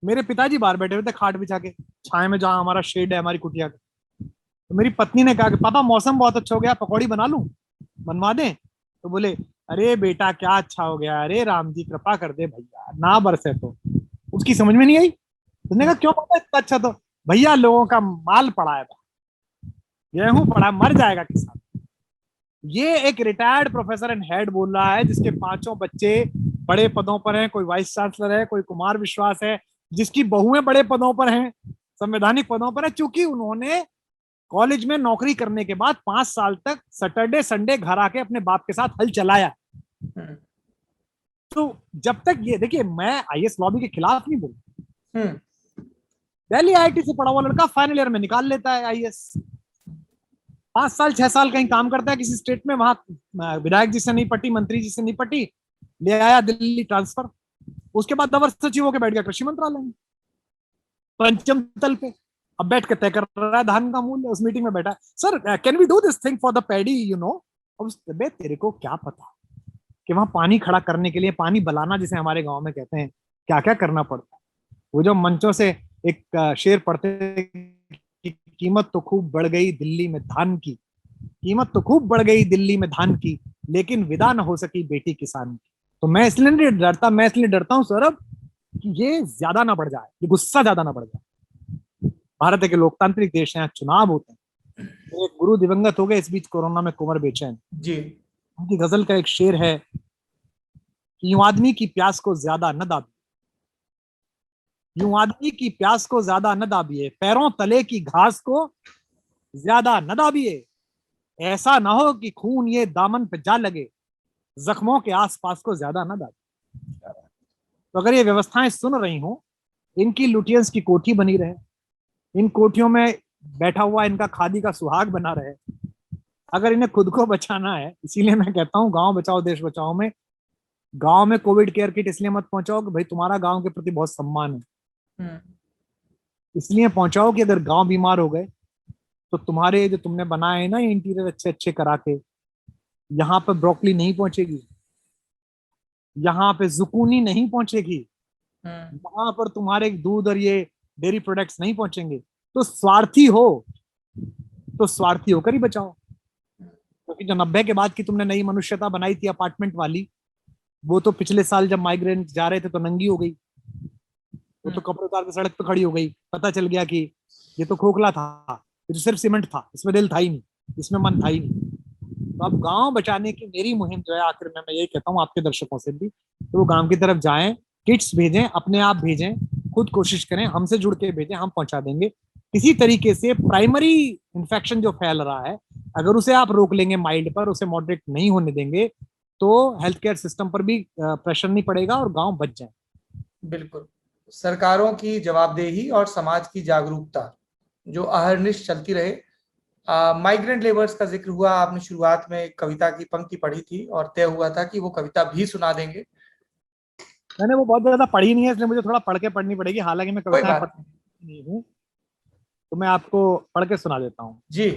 मेरे पिताजी बाहर बैठे हुए थे खाट बिछा के छाए में, जहां हमारा शेड है हमारी कुटिया का। तो मेरी पत्नी ने कहा कि पापा मौसम बहुत अच्छा हो गया, पकौड़ी बना लूं, बनवा दें? तो बोले अरे बेटा क्या अच्छा हो गया, अरे राम जी कृपा कर दे भैया ना बरसे तो। उसकी समझ में नहीं आई। उसने कहा क्यों पापा इतना अच्छा? तो भैया लोगों का माल पड़ा है, गेहूं पड़ा, मर जाएगा किसान। ये एक रिटायर्ड प्रोफेसर एंड हेड बोल रहा है, जिसके 5 बच्चे बड़े पदों पर हैं, कोई वाइस चांसलर है, कोई कुमार विश्वास है, जिसकी बहुएं बड़े पदों पर हैं, संवैधानिक पदों पर है, चूंकि उन्होंने कॉलेज में नौकरी करने के बाद 5 साल तक सैटरडे संडे घर आके अपने बाप के साथ हल चलाया। तो जब तक ये देखिए, मैं आईएएस लॉबी के खिलाफ नहीं बोल, दिल्ली आईआईटी से पढ़ा हुआ लड़का फाइनल ईयर में निकाल लेता है आईएएस, 5 साल 6 साल कहीं काम करता है किसी स्टेट में, वहां विधायक जी से नहीं पटी, मंत्री जी से नहीं पटी, ले आया दिल्ली ट्रांसफर। उसके बाद अवर सचिव होकर बैठ गया कृषि मंत्रालय में पंचम तल पे, अब बैठ के तय कर रहा है धान का मूल्य। उस मीटिंग में बैठा, sir can we do this thing for the paddy you know. अब तेरे को क्या पता कि वहां पानी खड़ा करने के लिए, पानी बलाना जिसे हमारे गांव में कहते हैं, क्या क्या करना पड़ता है। वो जो मंचों से एक शेर पढ़ते कि कीमत तो खूब बढ़ गई दिल्ली में धान की, कीमत तो खूब बढ़ गई दिल्ली में धान की, लेकिन विदा न हो सकी बेटी किसान की। तो मैं इसलिए डरता हूं सौरभ कि ये ज्यादा ना बढ़ जाए, ये गुस्सा ज्यादा ना बढ़ जाए। भारत एक लोकतांत्रिक देश है, चुनाव होते हैं। एक गुरु दिवंगत हो गए इस बीच कोरोना में, कुंवर बेचैन जी, उनकी गजल का एक शेर है कि यूं आदमी की प्यास को ज्यादा न दाबिए, यूं आदमी की प्यास को ज्यादा न दाबिए, पैरों तले की घास को ज्यादा न दाबिए, ऐसा ना हो कि खून ये दामन पे जा लगे, जख्मों के आसपास को ज्यादा न दाबिए। तो अगर ये व्यवस्थाएं सुन रही हो, इनकी लुटियंस की कोठी बनी रहे, इन कोठियों में बैठा हुआ इनका खादी का सुहाग बना रहे। अगर इन्हें खुद को बचाना है, इसीलिए मैं कहता हूँ गांव बचाओ देश बचाओ में, गांव में कोविड केयर किट इसलिए मत पहुंचाओ कि भाई तुम्हारा गांव के प्रति बहुत सम्मान है, इसलिए पहुंचाओ कि अगर गांव बीमार हो गए तो तुम्हारे जो तुमने बनाए हैं ना इंटीरियर अच्छे अच्छे करा के, यहाँ पे ब्रोकली नहीं पहुंचेगी, यहाँ पे जुकूनी नहीं पहुंचेगी, यहाँ पर तुम्हारे दूध और ये डेयरी प्रोडक्ट्स नहीं पहुंचेंगे। तो स्वार्थी हो तो स्वार्थी होकर ही बचाओ, क्योंकि जो 90 के बाद की तुमने नई मनुष्यता बनाई थी अपार्टमेंट वाली, वो तो पिछले साल जब माइग्रेंट जा रहे थे तो नंगी हो गई, वो तो कपड़े उतार के सड़क पे खड़ी हो गई, पता चल गया कि ये तो खोखला था, ये तो सिर्फ सीमेंट था, इसमें दिल था ही नहीं, इसमें मन था ही नहीं। तो अब गांव बचाने की मेरी मुहिम जो है, आखिर में मैं यही कहता हूँ आपके दर्शकों से भी, तो वो गांव की तरफ जाएं, किट्स भेजें, अपने आप भेजें, खुद कोशिश करें, हमसे जुड़ के भेजें, हम पहुंचा देंगे। किसी तरीके से प्राइमरी इन्फेक्शन जो फैल रहा है अगर उसे आप रोक लेंगे माइल्ड पर, उसे मॉडरेट नहीं होने देंगे, तो हेल्थ केयर सिस्टम पर भी प्रेशर नहीं पड़ेगा और गांव बच जाए। बिल्कुल। सरकारों की जवाबदेही और समाज की जागरूकता जो अहरनिश चलती रहे। माइग्रेंट लेबर्स का जिक्र हुआ, आपने शुरुआत में एक कविता की पंक्ति पढ़ी थी और तय हुआ था कि वो कविता भी सुना देंगे। मैंने वो बहुत ज्यादा पढ़ी नहीं है, इसलिए मुझे थोड़ा पढ़ के पढ़नी पड़ेगी, हालांकि मैं कोई कविताएं बात नहीं। पढ़ती नहीं हूँ। तो मैं आपको पढ़ के सुना देता हूँ, जी।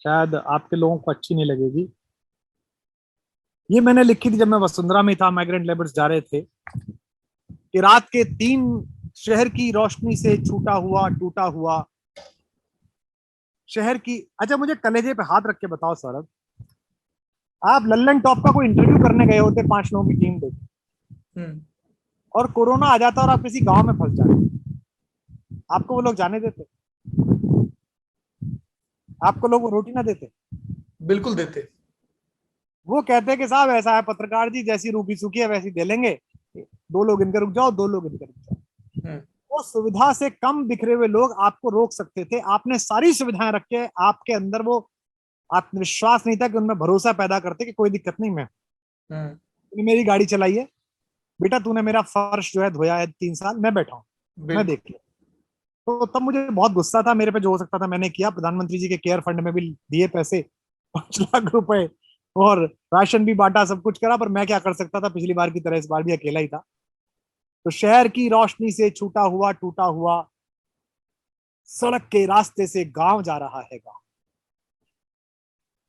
शायद आपके लोगों को अच्छी नहीं लगेगी। ये मैंने लिखी थी जब मैं वसुंधरा में था, माइग्रेंट लेबर्स जा रहे थे कि रात के 3 शहर की रोशनी से छूटा हुआ टूटा हुआ शहर की। अच्छा, मुझे कलेजे पे हाथ रख के बताओ सौरभ, आप लल्लन टॉप का कोई इंटरव्यू करने गए होते 5 लोगों की टीम लेके, हम्म। और कोरोना आ जाता और आप किसी गांव में फंस जाते, आपको वो लोग जाने देते? आपको लोग वो रोटी ना देते? बिल्कुल देते। वो कहते हैं कि साहब ऐसा है पत्रकार जी, जैसी रूखी सूखी है वैसी दे लेंगे, 2 लोग इनके रुक जाओ, 2 लोग इनके रुक जाओ। हम्म। वो सुविधा से कम बिखरे हुए लोग आपको रोक सकते थे, आपने सारी सुविधाएं रख के आपके अंदर वो आत्मविश्वास नहीं था कि उनमें भरोसा पैदा करते कि कोई दिक्कत नहीं, मैं, हम्म। तूने मेरी गाड़ी चलाई है बेटा, तूने मेरा फर्श जो है धोया है 3 साल, मैं बैठा हूँ, मैं बिल्कुल। देख लिया। तो तब मुझे बहुत गुस्सा था, मेरे पे जो हो सकता था मैंने किया, प्रधानमंत्री जी के केयर फंड में भी दिए पैसे 5 लाख रुपए, और राशन भी बांटा, सब कुछ करा, पर मैं क्या कर सकता था, पिछली बार की तरह इस बार भी अकेला ही था। तो शहर की रोशनी से छूटा हुआ टूटा हुआ सड़क के रास्ते से गांव जा रहा है गांव।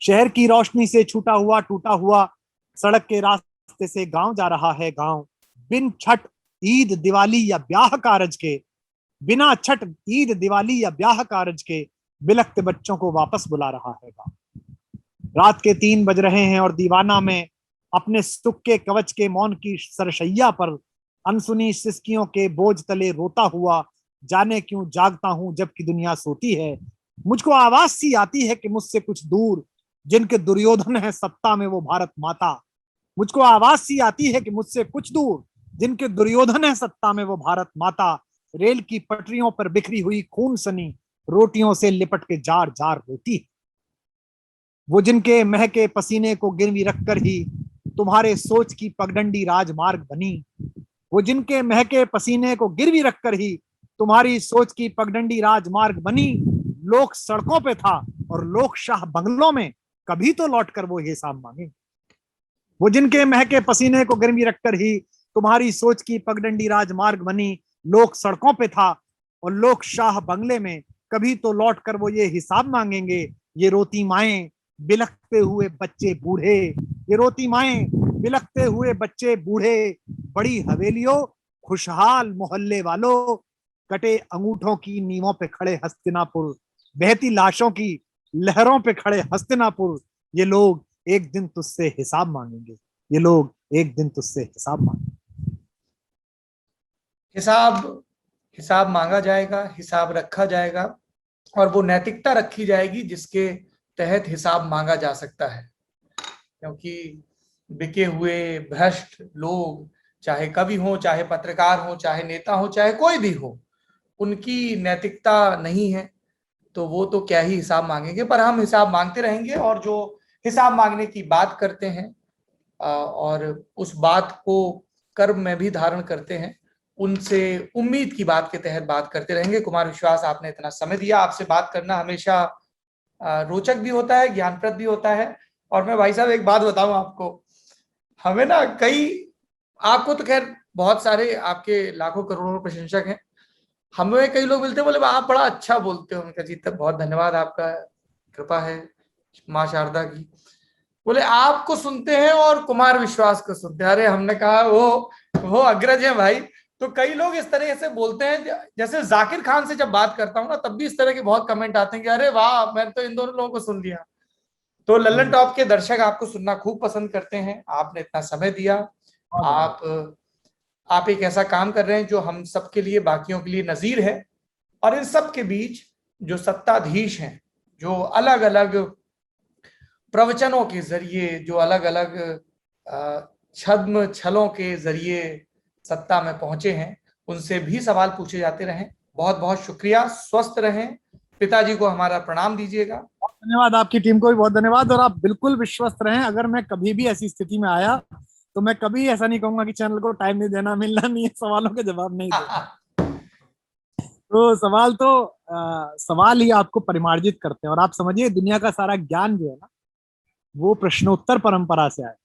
शहर की रोशनी से छूटा हुआ टूटा हुआ सड़क के रास्ते से गांव जा रहा है गांव। बिन छठ ईद दिवाली या ब्याह कारज के, बिना छठ ईद दिवाली या ब्याह कारज के बिलखते बच्चों को वापस बुला रहा है गांव। रात के 3 बज रहे हैं और दीवाना में अपने सुख के कवच के मौन की सरशैया पर अनसुनी सिसकियों के बोझ तले रोता हुआ जाने क्यों जागता हूं जबकि दुनिया सोती है। मुझको आवाज सी आती है कि मुझसे कुछ दूर जिनके दुर्योधन है सत्ता में वो भारत माता। मुझको आवाज सी आती है कि मुझसे कुछ दूर जिनके दुर्योधन है सत्ता में वो भारत माता। रेल की पटरियों पर बिखरी हुई खून सनी रोटियों से लिपट के जार जार रोती है। वो जिनके महके पसीने को गिरवी रखकर ही तुम्हारे सोच की पगडंडी राजमार्ग बनी। वो जिनके महके पसीने को गिरवी रखकर ही तुम्हारी सोच की पगडंडी राजमार्ग बनी। लोग सड़कों पे था और लोग शाह बंगलों में, कभी तो लौटकर वो हिसाब मांगे। वो जिनके महके पसीने को गिरवी रखकर ही तुम्हारी सोच की पगडंडी राजमार्ग बनी। लोग सड़कों पे था और लोग शाह बंगले में, कभी तो लौटकर वो ये हिसाब मांगेंगे। ये रोती माएं बिलखते हुए बच्चे बूढ़े, ये रोती माएं बिलखते हुए बच्चे बूढ़े। बड़ी हवेलियों खुशहाल मोहल्ले वालों, कटे अंगूठों की नीवों पे खड़े हस्तिनापुर, बहती लाशों की लहरों पे खड़े हस्तिनापुर। ये लोग एक दिन तुझसे हिसाब मांगेंगे, ये लोग एक दिन तुझसे हिसाब मांगेंगे। हिसाब हिसाब मांगा जाएगा, हिसाब रखा जाएगा और वो नैतिकता रखी जाएगी जिसके तहत हिसाब मांगा जा सकता है। क्योंकि बिके हुए भ्रष्ट लोग, चाहे कवि हो, चाहे पत्रकार हो, चाहे नेता हो, चाहे कोई भी हो, उनकी नैतिकता नहीं है तो वो तो क्या ही हिसाब मांगेंगे। पर हम हिसाब मांगते रहेंगे और जो हिसाब मांगने की बात करते हैं और उस बात को कर्म में भी धारण करते हैं, उनसे उम्मीद की बात के तहत बात करते रहेंगे। कुमार विश्वास, आपने इतना समय दिया, आपसे बात करना हमेशा रोचक भी होता है, ज्ञानप्रद भी होता है। और मैं भाई साहब एक बात बताऊं आपको, हमें ना कई, आपको तो खैर बहुत सारे आपके लाखों करोड़ों प्रशंसक हैं, हमें कई लोग मिलते हैं बोले आप बड़ा अच्छा बोलते हो। उनका जी तब बहुत धन्यवाद, आपका कृपा है माँ शारदा की। बोले आपको सुनते हैं और कुमार विश्वास को सुनते हैं। अरे हमने कहा वो अग्रज है भाई। तो कई लोग इस तरह से बोलते हैं, जैसे जाकिर खान से जब बात करता हूँ ना तब भी इस तरह के बहुत कमेंट आते हैं कि अरे वाह मैंने तो इन दोनों लोगों को सुन लिया। तो लल्लन टॉप के दर्शक आपको सुनना खूब पसंद करते हैं, आपने इतना समय दिया। आप आप एक ऐसा काम कर रहे हैं जो हम सबके लिए, बाकियों के लिए नजीर है। और इन सब के बीच जो सत्ताधीश हैं, जो अलग अलग प्रवचनों के जरिए, जो अलग अलग छद्म छलों के जरिए सत्ता में पहुंचे हैं, उनसे भी सवाल पूछे जाते रहें। बहुत बहुत शुक्रिया, स्वस्थ रहें। पिताजी को हमारा प्रणाम दीजिएगा। धन्यवाद, आपकी टीम को भी बहुत धन्यवाद। और आप बिल्कुल विश्वस्त रहें, अगर मैं कभी भी ऐसी स्थिति में आया तो मैं कभी ऐसा नहीं कहूंगा कि चैनल को टाइम नहीं देना, मिलना नहीं है, सवालों के जवाब नहीं देना। तो सवाल तो सवाल ही आपको परिमार्जित करते हैं। और आप समझिए, दुनिया का सारा ज्ञान जो है ना, वो प्रश्नोत्तर परंपरा से आया।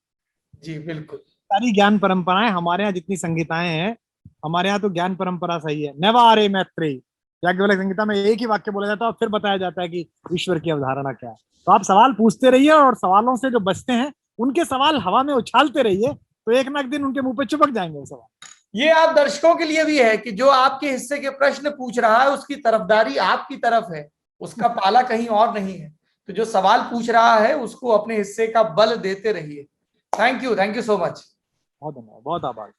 जी बिल्कुल। सारी ज्ञान परंपराएं, हमारे यहाँ जितनी संहिताएं हैं, हमारे यहाँ तो ज्ञान परंपरा सही है। नेवारे मैत्रेयी, याज्ञवल्क्य संहिता में एक ही वाक्य बोला जाता है और फिर बताया जाता है कि ईश्वर की अवधारणा क्या है। तो आप सवाल पूछते रहिए और सवालों से जो बचते हैं उनके सवाल हवा में उछालते रहिए, तो एक ना एक दिन उनके मुंह पे चिपक जाएंगे वो सवाल। ये आप दर्शकों के लिए भी है कि जो आपके हिस्से के प्रश्न पूछ रहा है उसकी तरफदारी आपकी तरफ है, उसका पाला कहीं और नहीं है। तो जो सवाल पूछ रहा है उसको अपने हिस्से का बल देते रहिए। Thank you so much. बहुत धन्यवाद, बहुत आभार।